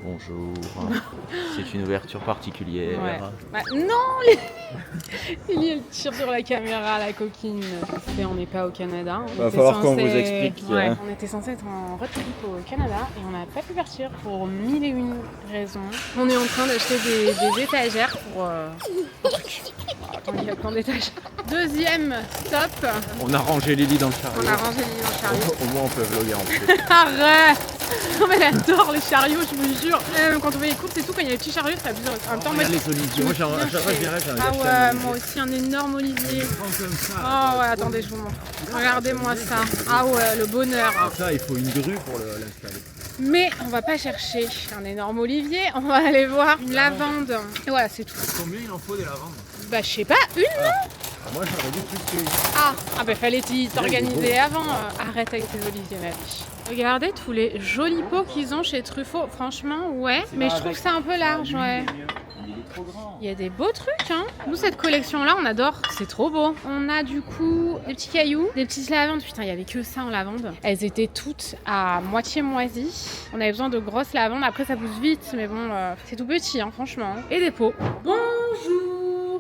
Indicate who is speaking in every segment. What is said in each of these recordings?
Speaker 1: bonjour. C'est une ouverture particulière.
Speaker 2: Ouais. Bah, non, Lily, elle tire sur la caméra, la coquine. On n'est pas au Canada.
Speaker 1: Va falloir qu'on vous explique.
Speaker 2: Ouais, on était censé être en road trip au Canada et on n'a pas pu partir pour 1001 raisons. On est en train d'acheter des étagères pour un truc. Attends, il y a plein d'étagères. Deuxième stop.
Speaker 1: On a rangé Lily dans le chariot.
Speaker 2: On a rangé Lily dans le chariot.
Speaker 1: Au moins on peut vlogger en plus.
Speaker 2: Arrête! Non mais elle adore les chariots, je vous jure. Quand on fait les courses et tout, quand il y a les petits chariots, ça abuse. En même temps, moi,
Speaker 1: les oliviers. Moi, à chaque fois, je dirais,
Speaker 2: ah ouais, moi aussi, un énorme olivier. Oh ouais, attendez, je vous montre. Regardez-moi ça. Ah ouais, le bonheur.
Speaker 1: Ça, il faut une grue pour l'installer.
Speaker 2: Mais on va pas chercher un énorme olivier, on va aller voir une lavande. Et voilà, c'est tout.
Speaker 1: Combien il en faut des lavandes?
Speaker 2: Bah, je sais pas, une non?
Speaker 1: Moi, j'aurais dit plus que.
Speaker 2: Ah bah fallait t'organiser avant. Arrête avec tes oliviers, ma biche. Regardez tous les jolis pots qu'ils ont chez Truffaut. Franchement, ouais. Mais je trouve ça un peu large, ouais. Il y a des beaux trucs, hein. Nous, cette collection-là, on adore. C'est trop beau. On a du coup des petits cailloux, des petites lavandes. Putain, il y avait que ça en lavande. Elles étaient toutes à moitié moisies. On avait besoin de grosses lavandes. Après, ça pousse vite, mais bon, c'est tout petit, hein, franchement. Et des pots. Bonjour.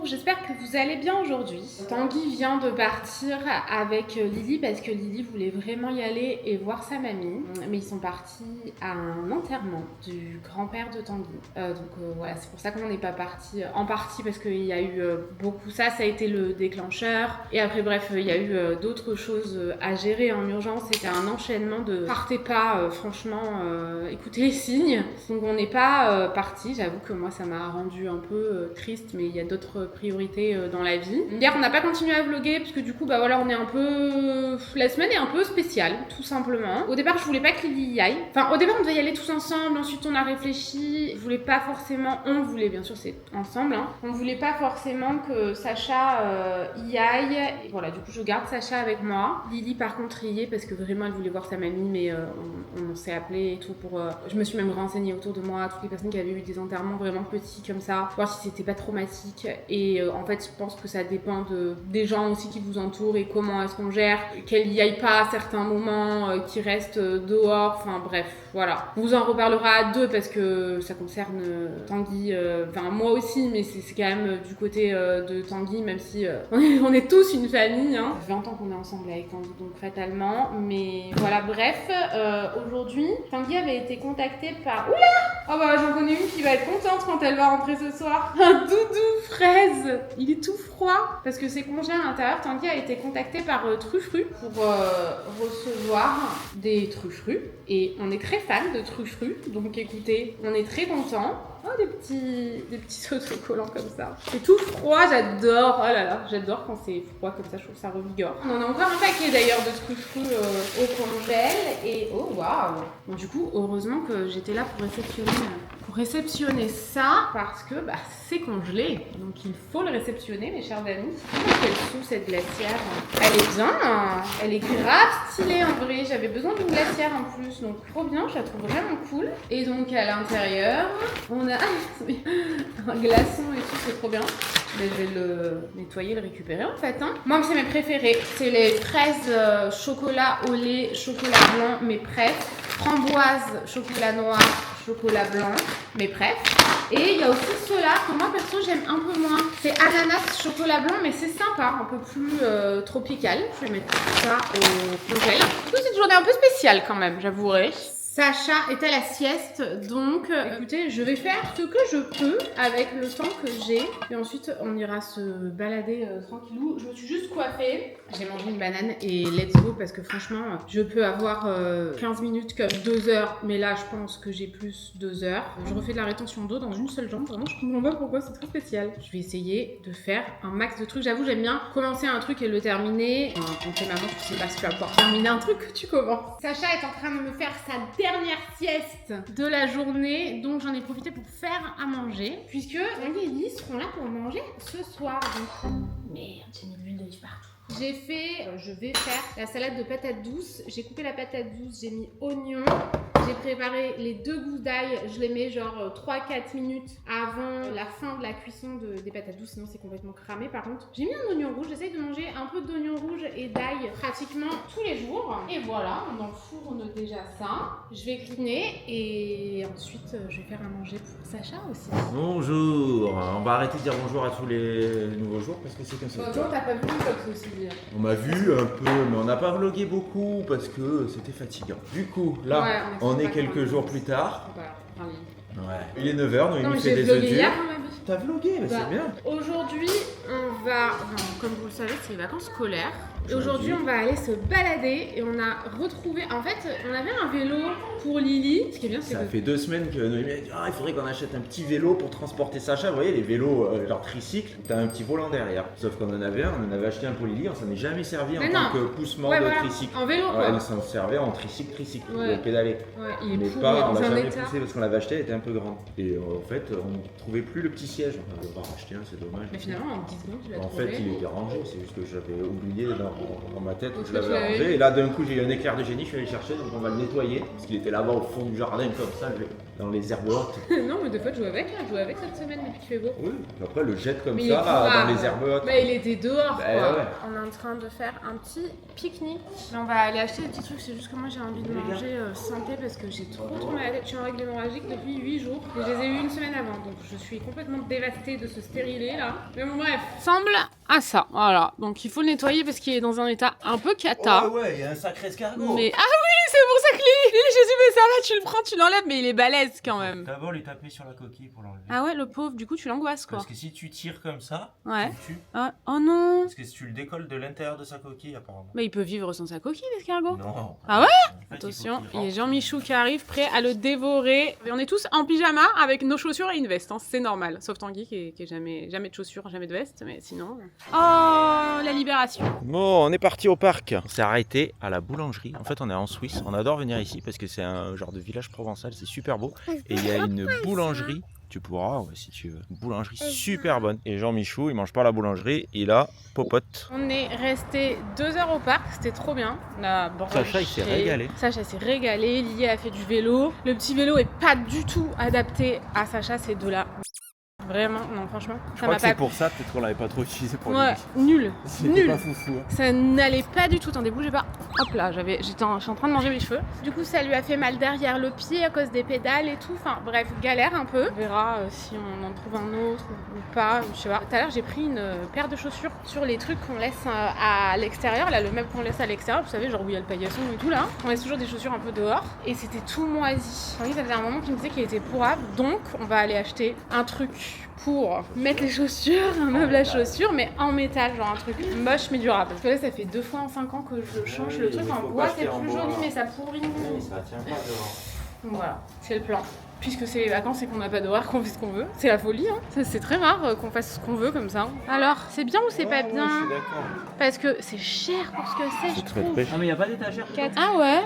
Speaker 2: J'espère que vous allez bien aujourd'hui. Tanguy vient de partir avec Lily parce que Lily voulait vraiment y aller et voir sa mamie. Mais ils sont partis à un enterrement du grand-père de Tanguy. Voilà, c'est pour ça qu'on n'est pas parti en partie parce qu'il y a eu beaucoup ça a été le déclencheur. Et après bref, il y a eu d'autres choses à gérer en urgence. C'était un enchaînement de partez pas, franchement, écoutez les signes. Donc on n'est pas parti. J'avoue que moi ça m'a rendu un peu triste, mais il y a d'autres priorités dans la vie. Hier on n'a pas continué à vlogger parce que du coup bah voilà, on est un peu... La semaine est un peu spéciale, tout simplement. Au départ je voulais pas que Lily y aille. Enfin au départ on devait y aller tous ensemble, ensuite on a réfléchi. Je voulais pas forcément... On voulait, bien sûr c'est ensemble, hein. On voulait pas forcément que Sacha y aille. Et voilà, du coup je garde Sacha avec moi. Lily par contre y est parce que vraiment elle voulait voir sa mamie, mais on s'est appelé et tout pour... Je me suis même renseignée autour de moi, toutes les personnes qui avaient eu des enterrements vraiment petits comme ça, voir si c'était pas traumatique. Et en fait je pense que ça dépend des gens aussi qui vous entourent et comment est-ce qu'on gère, qu'elle y aille pas à certains moments, qui reste dehors, enfin bref, voilà. On vous en reparlera à deux parce que ça concerne Tanguy, enfin moi aussi, mais c'est quand même du côté de Tanguy, même si on est tous une famille, hein. Ça fait 20 ans qu'on est ensemble avec Tanguy, donc fatalement, mais voilà, bref, aujourd'hui, Tanguy avait été contactée par... Oula! Oh bah j'en connais une qui va être contente quand elle va rentrer ce soir. Un doudou fraise. Il est tout froid parce que c'est congé à l'intérieur. Tanguy a été contacté par Truffru pour recevoir des truffrus. Et on est très fan de Truffru. Donc écoutez, on est très contents. Oh, des petits autocollants comme ça. C'est tout froid, j'adore. Oh là là, j'adore quand c'est froid comme ça, je trouve ça revigore. On a encore un paquet d'ailleurs de Truffru au congèle. Et oh waouh. Bon, du coup, heureusement que j'étais là pour réceptionner ça parce que bah, c'est congelé, donc il faut le réceptionner, mes chers amis. Quelle sous cette glacière. Elle est bien, elle est grave stylée en vrai. J'avais besoin d'une glacière en plus, donc trop bien, je la trouve vraiment cool. Et donc à l'intérieur, on a un glaçon et tout, c'est trop bien. Mais je vais le nettoyer, le récupérer en fait, hein. Moi c'est mes préférés, c'est les fraises chocolat au lait, chocolat blanc, mes préf, framboise, chocolat noir, chocolat blanc, mes préf. Et il y a aussi ceux-là que moi perso j'aime un peu moins. C'est ananas chocolat blanc, mais c'est sympa, un peu plus tropical. Je vais mettre ça au congèle. C'est une journée un peu spéciale quand même, j'avouerai. Sacha est à la sieste, donc écoutez, je vais faire ce que je peux avec le temps que j'ai. Et ensuite, on ira se balader tranquillou. Je me suis juste coiffée. J'ai mangé une banane et let's go parce que franchement, je peux avoir 15 minutes comme 2 heures. Mais là, je pense que j'ai plus 2 heures. Je refais de la rétention d'eau dans une seule jambe. Vraiment, je comprends pas pourquoi, c'est très spécial. Je vais essayer de faire un max de trucs. J'avoue, j'aime bien commencer un truc et le terminer. Quand t'es maman, tu sais pas si tu vas pouvoir terminer un truc que tu commences. Sacha est en train de me faire sa dernière sieste de la journée, donc j'en ai profité pour faire à manger, puisque Tanguy et Lily seront là pour manger ce soir. Donc... Merde, j'ai mis de l'huile d'olive partout. Je vais faire la salade de patates douces. J'ai coupé la patate douce, j'ai mis oignon, J'ai préparé les 2 gousses d'ail, je les mets genre 3-4 minutes avant la fin de la cuisson des patates douces, sinon c'est complètement cramé. Par contre, j'ai mis un oignon rouge, j'essaye de manger un peu d'oignon rouge et d'ail pratiquement tous les jours. Et voilà, on enfourne déjà ça. Je vais cliner et ensuite je vais faire à manger pour Sacha aussi.
Speaker 3: Bonjour. On va arrêter de dire bonjour à tous les nouveaux jours parce que c'est comme ça.
Speaker 2: Toi, t'as pas vu comme ça aussi dire.
Speaker 3: On m'a vu un peu, mais on n'a pas vlogué beaucoup parce que c'était fatigant. Du coup, là,
Speaker 2: Ouais,
Speaker 3: on est quelques jours plus tard.
Speaker 2: Voilà,
Speaker 3: Ouais. Il est 9h, nous
Speaker 2: non,
Speaker 3: il fait
Speaker 2: j'ai
Speaker 3: des œufs
Speaker 2: vlogué
Speaker 3: durs.
Speaker 2: hier, à ma vie.
Speaker 3: T'as vlogué, mais c'est bien.
Speaker 2: Aujourd'hui, on va, comme vous le savez, c'est les vacances scolaires. Et aujourd'hui, on va aller se balader et on a retrouvé, en fait, on avait un vélo pour Lily. Ce qui est bien, c'est
Speaker 3: Ça
Speaker 2: que...
Speaker 3: fait 2 semaines que Noémie a dit il faudrait qu'on achète un petit vélo pour transporter Sacha. Vous voyez les vélos genre tricycle, t'as un petit volant derrière. Sauf qu'on en avait un, on en avait acheté un pour Lily, on s'en est jamais servi en tant que poussement de tricycle.
Speaker 2: En vélo quoi.
Speaker 3: Elle s'en servait en tricycle,
Speaker 2: Ouais.
Speaker 3: pour pédaler.
Speaker 2: Ouais, il est
Speaker 3: Mais
Speaker 2: pourri,
Speaker 3: pas, on
Speaker 2: dans
Speaker 3: l'a
Speaker 2: un
Speaker 3: jamais
Speaker 2: état.
Speaker 3: poussé parce qu'on l'avait acheté, elle était un peu grande. Et en fait, on ne trouvait plus le petit siège. On va devoir racheter un, c'est dommage.
Speaker 2: Mais finalement, en 10 secondes, tu l'as
Speaker 3: En
Speaker 2: trouvé.
Speaker 3: fait, il était rangé, c'est juste que j'avais oublié dans ma tête
Speaker 2: Donc,
Speaker 3: que je l'avais rangé. Et là, d'un coup, j'ai eu un éclair de génie, je suis allé le chercher, donc on va le nettoyer. Parce qu'il était là-bas au fond du jardin, comme ça, dans les herbes hautes.
Speaker 2: Non, mais des fois, je joue avec, là. Je joue avec cette semaine depuis qu'il fait beau.
Speaker 3: Oui, après, le jette comme
Speaker 2: Mais il
Speaker 3: ça,
Speaker 2: est
Speaker 3: là,
Speaker 2: pourrave.
Speaker 3: dans les herbes hautes.
Speaker 2: Bah, il était dehors,
Speaker 3: Bah,
Speaker 2: quoi.
Speaker 3: ouais.
Speaker 2: On est en train de faire un petit pique-nique. Là, on va aller acheter des petits trucs. C'est juste que moi, j'ai envie de manger santé parce que j'ai trop mal à la tête. Je suis en règle hémorragique depuis 8 jours. Et je les ai eu une semaine avant. Donc, je suis complètement dévastée de ce stérilet, là. Mais bon, bref. Semble à ça. Voilà. Donc, il faut le nettoyer parce qu'il est dans un état un peu cata.
Speaker 3: Ouais, il y a un sacré escargot.
Speaker 2: Mais ah oui, c'est pour ça que Lily, je suis mais ça va, tu le prends, tu l'enlèves, mais il est balèze quand même.
Speaker 4: D'abord lui taper sur la coquille pour l'enlever.
Speaker 2: Ah ouais, le pauvre, du coup tu l'angoisses quoi.
Speaker 4: Parce que si tu tires comme ça,
Speaker 2: Ouais.
Speaker 4: tu le tues.
Speaker 2: Ah, oh non.
Speaker 4: Parce que si tu le décolles de l'intérieur de sa coquille, apparemment.
Speaker 2: Mais il peut vivre sans sa coquille, l'escargot.
Speaker 4: Non.
Speaker 2: Ah ouais.
Speaker 4: En fait,
Speaker 2: Attention,
Speaker 4: faut qu'il
Speaker 2: il y a
Speaker 4: rentre.
Speaker 2: Jean-Michou qui arrive, prêt à le dévorer. Et on est tous en pyjama avec nos chaussures et une veste, hein. C'est normal. Sauf Tanguy qui est jamais de chaussures, jamais de veste, mais sinon... Oh, la libération.
Speaker 3: Bon, on est parti au parc. On s'est arrêté à la boulangerie. En fait, on est en Suisse. On adore venir ici parce que c'est un genre de village provençal. C'est super beau. Et il y a une boulangerie. Tu pourras, ouais, si tu veux. Une boulangerie super bonne. Et Jean-Michou, il mange pas à la boulangerie. Il a popote.
Speaker 2: On est resté 2 heures au parc, c'était trop bien. On a
Speaker 3: Sacha, il s'est régalé.
Speaker 2: Sacha s'est régalé, Lily a fait du vélo. Le petit vélo est pas du tout adapté à Sacha, c'est de la... Vraiment, non franchement,
Speaker 3: Je
Speaker 2: ça
Speaker 3: crois
Speaker 2: m'a
Speaker 3: que c'est
Speaker 2: pas...
Speaker 3: pour ça peut-être qu'on l'avait pas trop utilisé pour
Speaker 2: Ouais,
Speaker 3: lui.
Speaker 2: nul,
Speaker 3: C'était
Speaker 2: nul.
Speaker 3: pas foufou. Hein.
Speaker 2: Ça n'allait pas du tout, attendez, bougez pas. Hop là, je suis en train de manger mes cheveux. Du coup, ça lui a fait mal derrière le pied à cause des pédales et tout. Enfin, bref, galère un peu. On verra si on en trouve un autre ou pas. Je sais pas. Tout à l'heure, j'ai pris une paire de chaussures sur les trucs qu'on laisse à l'extérieur. Là, le meuble qu'on laisse à l'extérieur, vous savez, genre où il y a le paillasson et tout là. On laisse toujours des chaussures un peu dehors. Et c'était tout moisi. Oui, ça faisait un moment qu'il me disait qu'il était pourrave. Donc, on va aller acheter un truc pour mettre les chaussures, un meuble à chaussures, mais en métal, genre un truc moche mais durable. Parce que là, ça fait 2 fois en 5 ans que je change le truc en bois, c'est plus joli, mais ça pourrit.
Speaker 4: Ça tient pas dehors.
Speaker 2: Donc voilà, c'est le plan. Puisque c'est les vacances et qu'on n'a pas d'horaire, qu'on fait ce qu'on veut. C'est la folie, hein. C'est très rare qu'on fasse ce qu'on veut comme ça. Alors, c'est bien ou c'est pas bien?
Speaker 3: Je suis d'accord.
Speaker 2: Parce que c'est cher pour ce que c'est, je trouve.
Speaker 3: très.
Speaker 4: Ah mais y a pas d'étagère.
Speaker 2: Ah ouais?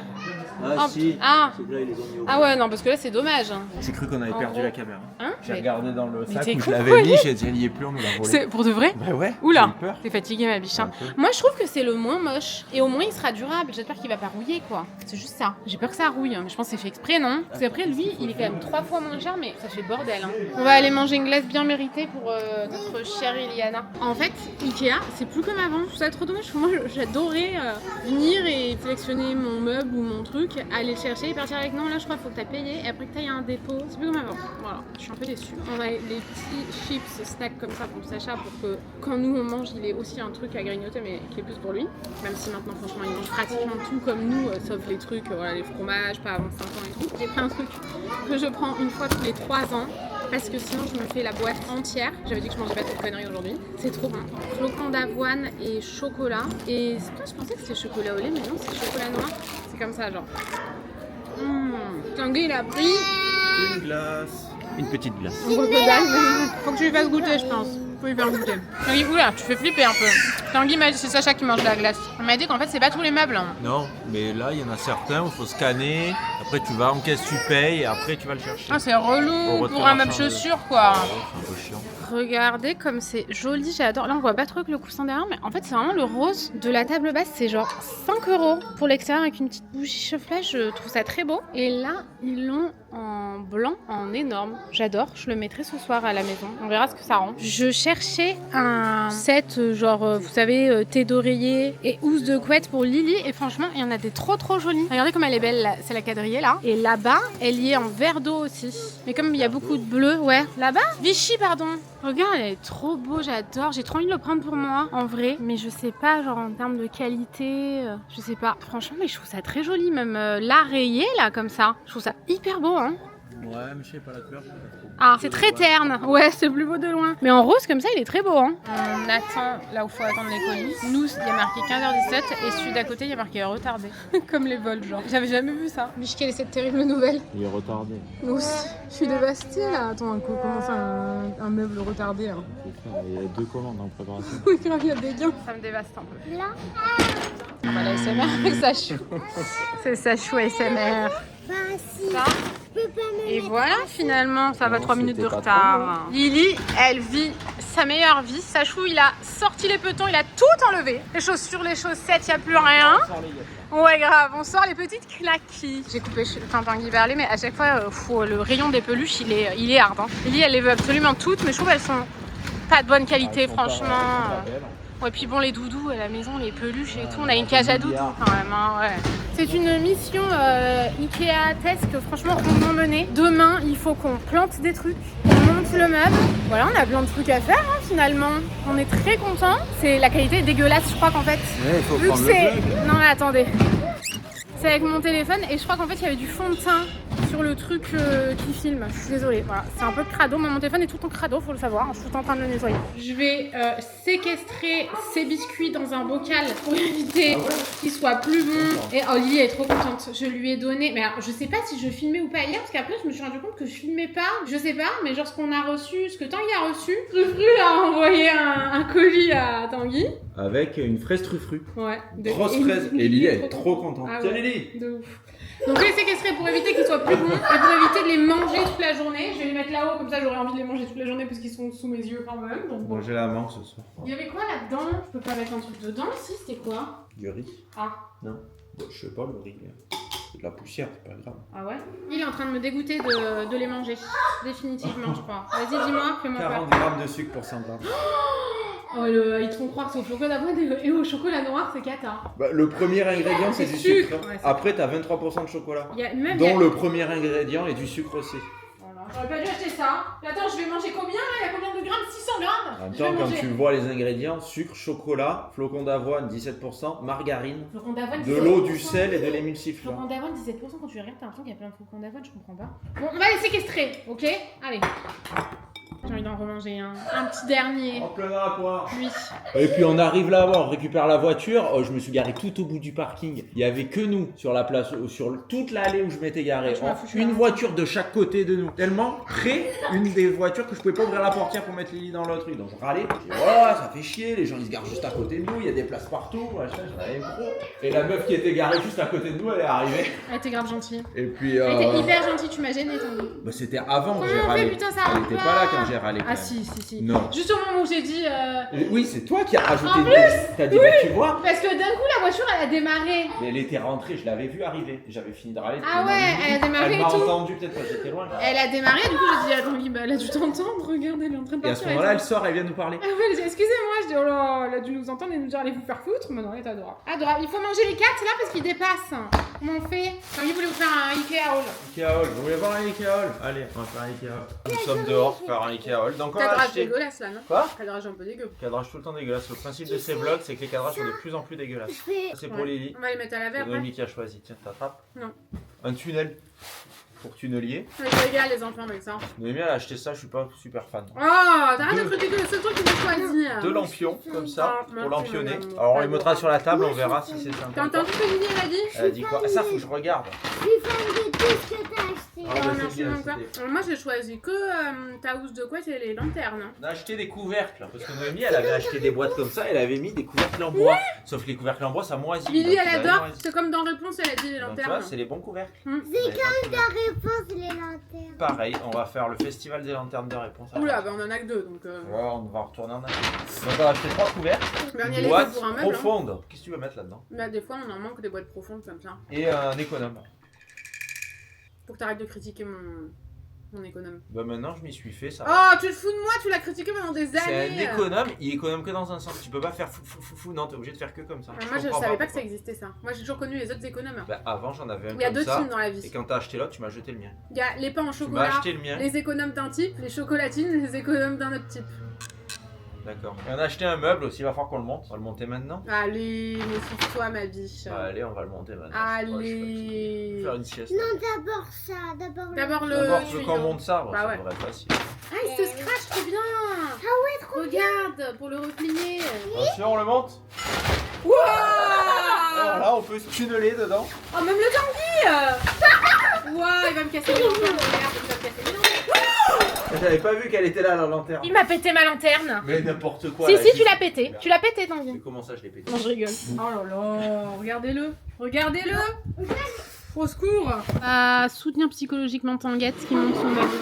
Speaker 3: Ah si.
Speaker 2: Ah.
Speaker 3: C'est que là, ils les ont mis au
Speaker 2: Ah ouais, non, parce que là, c'est dommage. Hein.
Speaker 3: J'ai cru qu'on avait
Speaker 2: En
Speaker 3: perdu
Speaker 2: gros.
Speaker 3: la caméra.
Speaker 2: Hein?
Speaker 3: J'ai
Speaker 2: Mais-
Speaker 3: regardé dans le
Speaker 2: Mais
Speaker 3: sac
Speaker 2: t'es
Speaker 3: où je
Speaker 2: con,
Speaker 3: l'avais
Speaker 2: oui.
Speaker 3: mis, j'ai dit elle y est plus, on nous l'a volé.
Speaker 2: C'est pour de vrai?
Speaker 3: Bah ouais.
Speaker 2: Oula,
Speaker 3: j'ai eu peur.
Speaker 2: t'es fatigué ma biche. Hein.
Speaker 3: Un peu.
Speaker 2: Moi je trouve que c'est le moins moche et au moins il sera durable. J'espère qu'il va pas rouiller quoi. C'est juste ça. J'ai peur que ça rouille, mais je pense que c'est fait exprès non? Parce qu'après lui il est quand même 3 fois moins cher mais ça fait bordel. Hein. On va aller manger une glace bien méritée pour notre chère Iliana. En fait Ikea c'est plus comme avant. Je trouve ça trop dommage. Moi j'adorais venir et sélectionner mon meuble ou mon truc, aller le chercher et partir avec. Non là je crois qu'il faut que t'as payé et après que t'ailles un dépôt. C'est plus comme avant. Voilà, je suis un peu déçue. On a les petits chips, snacks comme ça pour Sacha pour que quand nous on mange il ait aussi un truc à grignoter mais qui est plus pour lui. Même si maintenant franchement il mange pratiquement tout comme nous sauf les trucs, voilà, les fromages, pas avant 5 ans et tout. J'ai pris un truc que je prends une fois tous les 3 ans. Parce que sinon je me fais la boîte entière. J'avais dit que je mangeais pas trop de conneries aujourd'hui. C'est trop bon. Flocons d'avoine et chocolat. Et putain, je pensais que c'était chocolat au lait, mais non, c'est chocolat noir. C'est comme ça, genre. Tanguy, il a pris
Speaker 3: Une glace. Une petite glace.
Speaker 2: un gros que dalle. Faut que tu lui fasses goûter, je pense. Faut lui faire goûter. Oui, oula, tu fais flipper un peu. Tanguy m'a dit, c'est Sacha qui mange de la glace. Il m'a dit qu'en fait, c'est pas tous les meubles. Hein.
Speaker 3: Non, mais là, il y en a certains où il faut scanner. Après, tu vas en caisse, tu payes et après, tu vas le chercher.
Speaker 2: Ah, c'est relou pour un meuble chaussure, quoi.
Speaker 3: C'est un peu chiant.
Speaker 2: Regardez comme c'est joli, j'adore. Là, on voit pas trop que le coussin derrière, mais en fait, c'est vraiment le rose de la table basse. C'est genre 5 € pour l'extérieur avec une petite bougie chauffe-là. Je trouve ça très beau. Et là, ils l'ont en blanc, en énorme. J'adore. Je le mettrai ce soir à la maison. On verra ce que ça rend. Je cherchais un set, genre, vous savez, thé d'oreiller et housse de couette pour Lily. Et franchement, il y en a des trop jolis. Regardez comme elle est belle. Là. C'est la quadrillée, là. Et là-bas, elle y est en verre d'eau aussi. Mais comme il y a beaucoup de bleu, ouais. Là-bas, Vichy, pardon. Regarde, elle est trop beau, j'adore. J'ai trop envie de le prendre pour moi, en vrai. Mais je sais pas, genre en termes de qualité, je sais pas. Franchement, mais je trouve ça très joli, même là rayé, là, comme ça. Je trouve ça hyper beau, hein.
Speaker 3: Ouais, mais je sais pas la couleur.
Speaker 2: Ah, c'est très terne. Ouais, c'est le plus beau de loin. Mais en rose, comme ça, il est très beau, hein. On attend là où il faut attendre les colis. Nous, il y a marqué 15h17 et celui d'à côté, il y a marqué retardé. Comme les vols, genre. J'avais jamais vu ça. Mich, quelle est cette terrible nouvelle?
Speaker 3: Il est retardé.
Speaker 2: Nous aussi. Je suis dévastée, là. Attends, comment ça, un meuble retardé, hein?
Speaker 3: Il y a 2 commandes en préparation.
Speaker 2: Oui, grave, il y a des gains. Ça me dévaste un peu. Là. Ah bah la SMR avec sa chou. C'est sa chou ASMR. Ça. Et voilà, finalement, ça va 3 minutes de retard. Lily, elle vit sa meilleure vie. Sachou, il a sorti les petons, il a tout enlevé. Les chaussures, les chaussettes, il n'y a plus rien. Ouais, grave, on sort les petites claquilles. J'ai coupé Tanguy Berlé, mais à chaque fois, le rayon des peluches, il est hard. Hein. Lily, elle les veut absolument toutes, mais je trouve qu'elles sont pas de bonne qualité, franchement. Ouais, puis bon, les doudous à la maison, les peluches et tout, on a une cage à doudous quand même, hein, ouais. C'est une mission Ikea-tesque, franchement, rondement menée. Demain, il faut qu'on plante des trucs, qu'on monte le meuble. Voilà, on a plein de trucs à faire, hein, finalement. On est très contents. C'est la qualité est dégueulasse, je crois qu'en fait.
Speaker 3: Ouais, il faut
Speaker 2: vu que
Speaker 3: prendre
Speaker 2: c'est...
Speaker 3: le vlog.
Speaker 2: Non, mais attendez. C'est avec mon téléphone et je crois qu'en fait, il y avait du fond de teint sur le truc qui filme. Je suis désolée, voilà. C'est un peu crado, mais mon téléphone est tout le temps crado, faut le savoir. Je suis tout le temps en train de le nettoyer. Je vais séquestrer ces biscuits dans un bocal pour éviter qu'ils soient plus bons. Et oh, Lily est trop contente. Je lui ai donné, mais alors, je sais pas si je filmais ou pas hier, parce qu'après je me suis rendu compte que je filmais pas. Je sais pas, mais genre ce qu'on a reçu, ce que Tanguy a reçu. Frufru a envoyé un colis à Tanguy.
Speaker 3: Avec une fraise truffrue.
Speaker 2: Ouais.
Speaker 3: Grosse fraise. Et Lily, elle est trop contente.
Speaker 2: Ah
Speaker 3: Tiens,
Speaker 2: ouais.
Speaker 3: Lily.
Speaker 2: De ouf. Donc je vais les séquestrer pour éviter qu'ils soient plus bons et pour éviter de les manger toute la journée. Je vais les mettre là-haut, comme ça j'aurai envie de les manger toute la journée parce qu'ils sont sous mes yeux quand même. Donc bon.
Speaker 3: Moi, j'ai la mangue ce soir.
Speaker 2: Il y avait quoi là-dedans? Je peux pas mettre un truc dedans? Si, c'était quoi?
Speaker 3: Du riz.
Speaker 2: Ah.
Speaker 3: Non. Bon, je sais pas, le riz. C'est de la poussière, c'est pas grave.
Speaker 2: Ah ouais? Il est en train de me dégoûter de les manger. Définitivement, je crois. Vas-y, dis-moi, fais-moi peur.
Speaker 3: 40 grammes de sucre pour 100 grammes.
Speaker 2: Oh, ils te font croire que c'est au chocolat d'avoine et au chocolat noir, c'est cata.
Speaker 3: Bah, le premier ingrédient, c'est du
Speaker 2: sucre.
Speaker 3: sucre.
Speaker 2: Ouais, c'est
Speaker 3: Après, t'as 23% de chocolat.
Speaker 2: Même
Speaker 3: Dont le premier ingrédient est du sucre aussi.
Speaker 2: Voilà. J'aurais pas dû acheter ça. Mais attends, je vais manger combien là? Il y a combien de grammes? 600 grammes.
Speaker 3: En même
Speaker 2: Je vais
Speaker 3: temps, quand
Speaker 2: manger.
Speaker 3: tu vois les ingrédients, sucre, chocolat, flocon d'avoine 17%, margarine,
Speaker 2: Flocon d'avoine,
Speaker 3: de l'eau, du sel et de l'émulsifiant.
Speaker 2: Flocon d'avoine, 17%, quand tu regardes, t'as l'impression qu'il y a plein de flocons d'avoine, je comprends pas. Bon, on va les séquestrer, ok? Allez. J'ai envie d'en remanger un petit dernier.
Speaker 3: En plein dans la poire.
Speaker 2: Oui.
Speaker 3: Et puis on arrive là-bas, on récupère la voiture. Je me suis garé tout au bout du parking. Il y avait que nous sur la place, sur toute l'allée où je m'étais garé.
Speaker 2: Je m'en fous, je suis
Speaker 3: Une
Speaker 2: là.
Speaker 3: voiture de chaque côté de nous. Tellement près, une des voitures que je pouvais pas ouvrir la portière pour mettre Lily dans le truc. Donc je râlais. Je dis voilà, ça fait chier. Les gens ils se garent juste à côté de nous. Il y a des places partout. Machin, j'en avais trop. Et la meuf qui était garée juste à côté de nous, elle est arrivée.
Speaker 2: Elle était grave gentille.
Speaker 3: Et puis.
Speaker 2: Elle était hyper gentille, tu m'as gêné, Tanguy.
Speaker 3: Bah, c'était avant que j'ai
Speaker 2: Comment on fait,
Speaker 3: râlé.
Speaker 2: putain, ça
Speaker 3: Elle
Speaker 2: arrive
Speaker 3: était
Speaker 2: pas
Speaker 3: pas là quand j'ai râlé. quand
Speaker 2: Ah
Speaker 3: même.
Speaker 2: si.
Speaker 3: Non.
Speaker 2: Juste au moment où j'ai dit...
Speaker 3: Oui, c'est toi qui as rajouté
Speaker 2: En
Speaker 3: une
Speaker 2: plus,
Speaker 3: pièce. T'as dit, bah, tu vois.
Speaker 2: Parce que d'un coup, la voiture, elle a démarré.
Speaker 3: Mais elle était rentrée, je l'avais vue arriver. J'avais fini de râler.
Speaker 2: Ah ouais, elle a démarré
Speaker 3: Elle
Speaker 2: et
Speaker 3: m'a
Speaker 2: tout.
Speaker 3: entendu, peut-être pas, j'étais loin.
Speaker 2: Elle a démarré, du coup, j'ai dit à Tanguy, bah, elle a dû t'entendre, regarde, elle est en train de
Speaker 3: Et à
Speaker 2: partir.
Speaker 3: ce moment-là, elle sort, elle vient nous parler.
Speaker 2: Ah ouais, elle dit, excusez-moi, je dis, oh là, elle a dû nous entendre et nous dire, allez vous faire foutre. Mais non, elle est adorable. Adorable. Il faut manger les 4 là parce qu'ils dépassent. Comment on fait? Tanguy voulait vous faire un Ikea haul.
Speaker 3: Ikea Hall, vous voulez voir un Ikea Hall? Allez, on va faire un Ikea Hall. Nous sommes dehors pour faire un Ikea Hall. Donc on va
Speaker 2: Cadrage
Speaker 3: acheter.
Speaker 2: dégueulasse là, non?
Speaker 3: Quoi?
Speaker 2: Cadrage un peu dégueu.
Speaker 3: Cadrage tout le temps dégueulasse. Le principe de ces vlogs, c'est que les cadrages sont de plus en plus dégueulasses. Ça, c'est pour
Speaker 2: Ouais.
Speaker 3: Lily.
Speaker 2: On va les mettre à laver
Speaker 3: C'est
Speaker 2: après.
Speaker 3: Noémie qui a choisi. Tiens, t'attrapes.
Speaker 2: Non.
Speaker 3: Un tunnel pour tunnelier.
Speaker 2: Ça les régale les enfants avec ça.
Speaker 3: Noémie, elle a acheté ça, je suis pas super fan.
Speaker 2: Oh, t'arrêtes
Speaker 3: Deux-
Speaker 2: de critiquer le seul truc qu'ils ont choisi.
Speaker 3: Deux lampions comme ça
Speaker 2: Ah,
Speaker 3: pour
Speaker 2: merci,
Speaker 3: lampionner.
Speaker 2: madame.
Speaker 3: Alors on les mettra sur la table, on verra si c'est
Speaker 2: T'as
Speaker 3: sympa.
Speaker 2: entendu ce que Lily elle a dit?
Speaker 3: Elle a dit quoi? Ah, ça faut que je regarde.
Speaker 5: Je suis fan de tout ce que t'as acheté.
Speaker 3: Ah,
Speaker 2: Oh,
Speaker 3: bah, c'est
Speaker 2: merci
Speaker 3: bien,
Speaker 2: mon cœur. Moi j'ai choisi que ta housse de couette et les lanternes.
Speaker 3: On a acheté des couvercles, parce que Noémie, elle avait acheté des boîtes comme ça, elle avait mis des couvercles en bois. Sauf que les couvercles en bois, ça moisit.
Speaker 2: Lily
Speaker 3: donc
Speaker 2: elle
Speaker 3: il avait
Speaker 2: adore,
Speaker 3: moisi.
Speaker 2: c'est comme dans Réponse, elle a dit les
Speaker 3: Donc, tu
Speaker 2: lanternes.
Speaker 3: vois, c'est les bons couvercles.
Speaker 2: Hmm.
Speaker 3: C'est comme
Speaker 5: La réponse, les lanternes.
Speaker 3: pareil, on va faire le festival des lanternes de réponse.
Speaker 2: Oula, bah on en a que 2 donc.
Speaker 3: Ouais, on va retourner en acheter. Donc on a acheté 3 couvercles,
Speaker 2: Mais on y
Speaker 3: une
Speaker 2: allait
Speaker 3: boîte
Speaker 2: pour un meuble. Hein.
Speaker 3: profonde. Qu'est-ce que tu veux mettre là-dedans?
Speaker 2: Bah, des fois on en manque des boîtes profondes comme ça.
Speaker 3: Et un économe.
Speaker 2: Faut que t'arrêtes de critiquer mon économe.
Speaker 3: Bah maintenant je m'y suis fait ça.
Speaker 2: Oh, tu te fous de moi, tu l'as critiqué pendant des
Speaker 3: C'est un
Speaker 2: années.
Speaker 3: économe, il économe que dans un sens. Tu peux pas faire fou, non, t'es obligé de faire que comme ça.
Speaker 2: Moi je
Speaker 3: comprends
Speaker 2: savais pas que ça
Speaker 3: pourquoi.
Speaker 2: existait ça. Moi j'ai toujours connu les autres économes.
Speaker 3: Bah avant j'en avais un
Speaker 2: Il y a
Speaker 3: comme
Speaker 2: 2
Speaker 3: ça.
Speaker 2: teams dans la
Speaker 3: Et
Speaker 2: vie.
Speaker 3: quand t'as acheté l'autre, tu m'as jeté le mien.
Speaker 2: Il y a les pains en
Speaker 3: Tu m'as
Speaker 2: chocolat,
Speaker 3: acheté le mien.
Speaker 2: les économes d'un type, les chocolatines, les économes d'un autre type.
Speaker 3: D'accord. Et on a acheté un meuble aussi, il va falloir qu'on le monte. On va le monter maintenant.
Speaker 2: Allez, méfie-toi ma biche.
Speaker 3: Bah, allez, on va le monter maintenant.
Speaker 2: Allez.
Speaker 3: Ouais, je vais faire une sieste.
Speaker 5: Non, d'abord ça, d'abord
Speaker 2: D'abord le.
Speaker 3: D'abord, tu veux qu'on
Speaker 2: tuyau.
Speaker 3: monte ça?
Speaker 2: Bah
Speaker 3: Ça
Speaker 2: ouais.
Speaker 3: devrait être facile.
Speaker 2: Ah, il se scratch trop bien. Ah ouais, trop Regarde, pour le replier.
Speaker 3: Attention, on le monte.
Speaker 2: Waouh.
Speaker 3: Alors là, on peut se tunneler dedans.
Speaker 2: Oh, même le tanguy. Waouh, il va me casser les lanternes. Regarde, il va me casser les lanternes.
Speaker 3: J'avais pas vu qu'elle était là, la lanterne.
Speaker 2: Il m'a pété ma lanterne.
Speaker 3: Mais n'importe quoi.
Speaker 2: Si,
Speaker 3: là,
Speaker 2: si,
Speaker 3: juste-
Speaker 2: tu l'as pété. Tu l'as pété,
Speaker 3: Mais
Speaker 2: Tanguy.
Speaker 3: comment ça, je l'ai pété?
Speaker 2: Non, je rigole. Oh là là, regardez-le. Regardez-le. Au secours. À soutenir psychologiquement Tanguette qui monte son baby.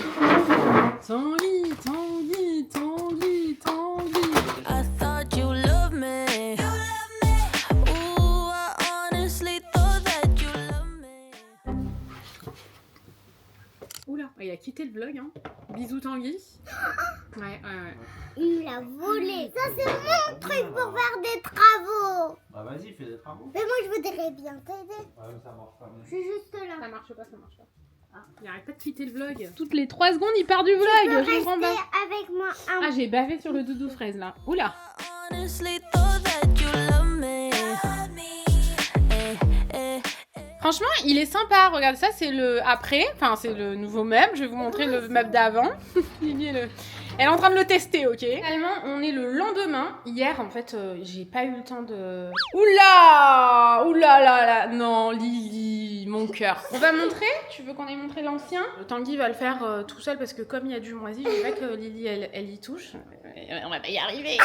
Speaker 2: Tanguy, Tanguy, Tanguy, Tanguy.
Speaker 6: I thought you loved me. Ooh, I honestly thought that you loved me.
Speaker 2: Oula, il a quitté le vlog, hein. Bisous Tanguy. Ouais.
Speaker 5: Il l'a volé. Ça, c'est mon truc pour faire des travaux.
Speaker 3: Bah vas-y, fais des travaux.
Speaker 5: Mais moi, je voudrais bien t'aider.
Speaker 3: Ouais, ça marche pas.
Speaker 5: Je suis juste là.
Speaker 2: Ça marche pas. Ah, il arrête pas de quitter le vlog. Toutes les 3 secondes, il part du vlog.
Speaker 5: Tu peux
Speaker 2: Je comprends
Speaker 5: rester
Speaker 2: pas.
Speaker 5: avec moi un
Speaker 2: Ah, j'ai bavé sur le doudou fraise là. Oula.
Speaker 6: I honestly thought that you loved me. Eh, eh.
Speaker 2: Franchement, il est sympa. Regarde, ça c'est le après. Enfin, c'est le nouveau meuble. Je vais vous montrer le meuble d'avant. Lily, elle est en train de le tester, ok. Finalement, on est le lendemain. Hier, en fait, j'ai pas eu le temps de... Oula. Oula là là. Non, Lily, mon cœur. On va montrer. Tu veux qu'on ait montré l'ancien? Le Tanguy va le faire tout seul parce que comme il y a du moisi, je veux pas que Lily, elle y touche. On va pas y arriver.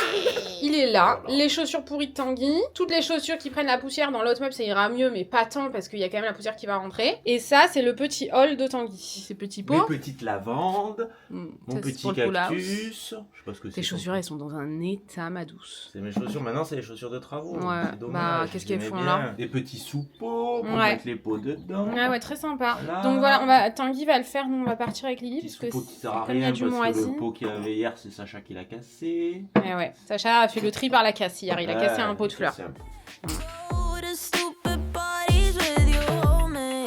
Speaker 2: Il est là. Les chaussures pourries de Tanguy. Toutes les chaussures qui prennent la poussière dans l'autre meuble, ça ira mieux, mais pas tant parce qu'il y a quand même la poussière qui va rentrer. Et ça, c'est le petit haul de Tanguy. Ces petits pots.
Speaker 3: Mes petites lavandes, mon
Speaker 2: Ça, c'est
Speaker 3: petit
Speaker 2: pour le pull-house.
Speaker 3: cactus. Je sais pas ce que c'est.
Speaker 2: Tes chaussures, elles sont dans un état, ma douce.
Speaker 3: C'est mes chaussures, maintenant c'est les chaussures de travaux.
Speaker 2: Ouais,
Speaker 3: C'est dommage,
Speaker 2: bah, qu'est-ce
Speaker 3: je
Speaker 2: qu'elles
Speaker 3: les
Speaker 2: font,
Speaker 3: mets
Speaker 2: là
Speaker 3: bien. Des petits sous-pots pour
Speaker 2: Ouais.
Speaker 3: mettre les pots dedans.
Speaker 2: Ouais, très sympa.
Speaker 3: Voilà.
Speaker 2: Donc voilà, Tanguy va le faire, nous on va partir avec Lily,
Speaker 3: Petit
Speaker 2: parce que
Speaker 3: sous-pot qui sert à
Speaker 2: comme il y a
Speaker 3: rien
Speaker 2: du
Speaker 3: parce que
Speaker 2: moisi.
Speaker 3: le pot qu'il y avait hier, c'est Sacha qui l'a cassé.
Speaker 2: Ouais, Sacha a fait le tri par la casse hier, il a cassé un pot de fleurs.
Speaker 3: C'est un-
Speaker 6: Go to stupid parties with your homies.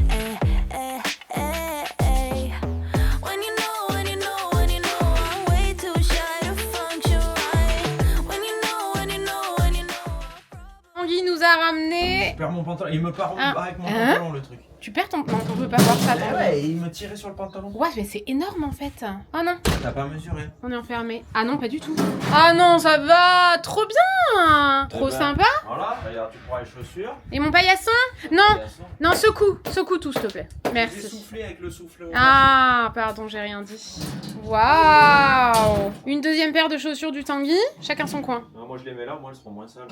Speaker 6: Eh, eh, eh, eh. When you know I'm way too shy to function right. When you know.
Speaker 2: Tanguy nous a ramené...
Speaker 3: Je perds mon pantalon. Il me part
Speaker 2: Ah.
Speaker 3: avec mon
Speaker 2: Hein
Speaker 3: pantalon, le truc.
Speaker 2: Tu perds ton... Non, on peut pas voir ça.
Speaker 3: Eh ouais, il me tirait sur le pantalon.
Speaker 2: Ouais, mais c'est énorme en fait. Oh non,
Speaker 3: T'as pas mesuré.
Speaker 2: on est enfermé. Ah non, pas du tout. Ah non, ça va, trop bien. Trop
Speaker 3: Eh ben,
Speaker 2: sympa.
Speaker 3: Voilà, regarde, tu prends les chaussures.
Speaker 2: Et mon paillasson? Non,
Speaker 3: Et
Speaker 2: non, secoue tout s'il te plaît.
Speaker 3: J'ai
Speaker 2: Merci.
Speaker 3: soufflé avec le souffle.
Speaker 2: Ah, pardon, j'ai rien dit. Waouh! Une deuxième paire de chaussures du Tanguy, chacun son coin.
Speaker 3: Non, moi je les mets là, moi elles seront moins sales.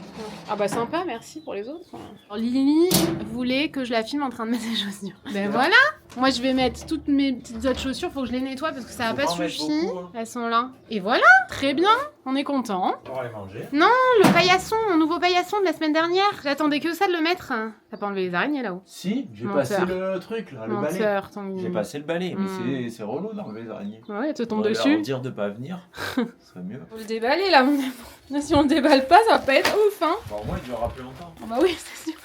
Speaker 2: Ah bah sympa, merci pour les autres. Alors, Lily voulait que je la filme en train de mettre ses chaussures. Ben voilà! Moi je vais mettre toutes mes petites autres chaussures, faut que je les nettoie parce que ça
Speaker 3: Faut
Speaker 2: n'a pas
Speaker 3: pas en mettre
Speaker 2: suffi.
Speaker 3: beaucoup, hein.
Speaker 2: Elles sont là. Et voilà, très bien, on est content.
Speaker 3: On va les manger.
Speaker 2: Le paillasson, mon nouveau paillasson de la semaine dernière. J'attendais que ça de le mettre. T'as pas enlevé les araignées là-haut?
Speaker 3: Si, j'ai
Speaker 2: Menteur.
Speaker 3: passé le truc là, le balai.
Speaker 2: Menteur, Tanguy.
Speaker 3: J'ai passé le balai, mais
Speaker 2: Mm.
Speaker 3: c'est relou d'enlever les araignées.
Speaker 2: Ouais, elle te tombe
Speaker 3: On va
Speaker 2: dessus.
Speaker 3: leur dire de pas venir, ce serait mieux.
Speaker 2: Faut le déballer là, mon amour. Si on le déballe pas, ça va pas être ouf, hein.
Speaker 3: Bon, au moins il durera plus longtemps.
Speaker 2: Oh bah oui, c'est sûr.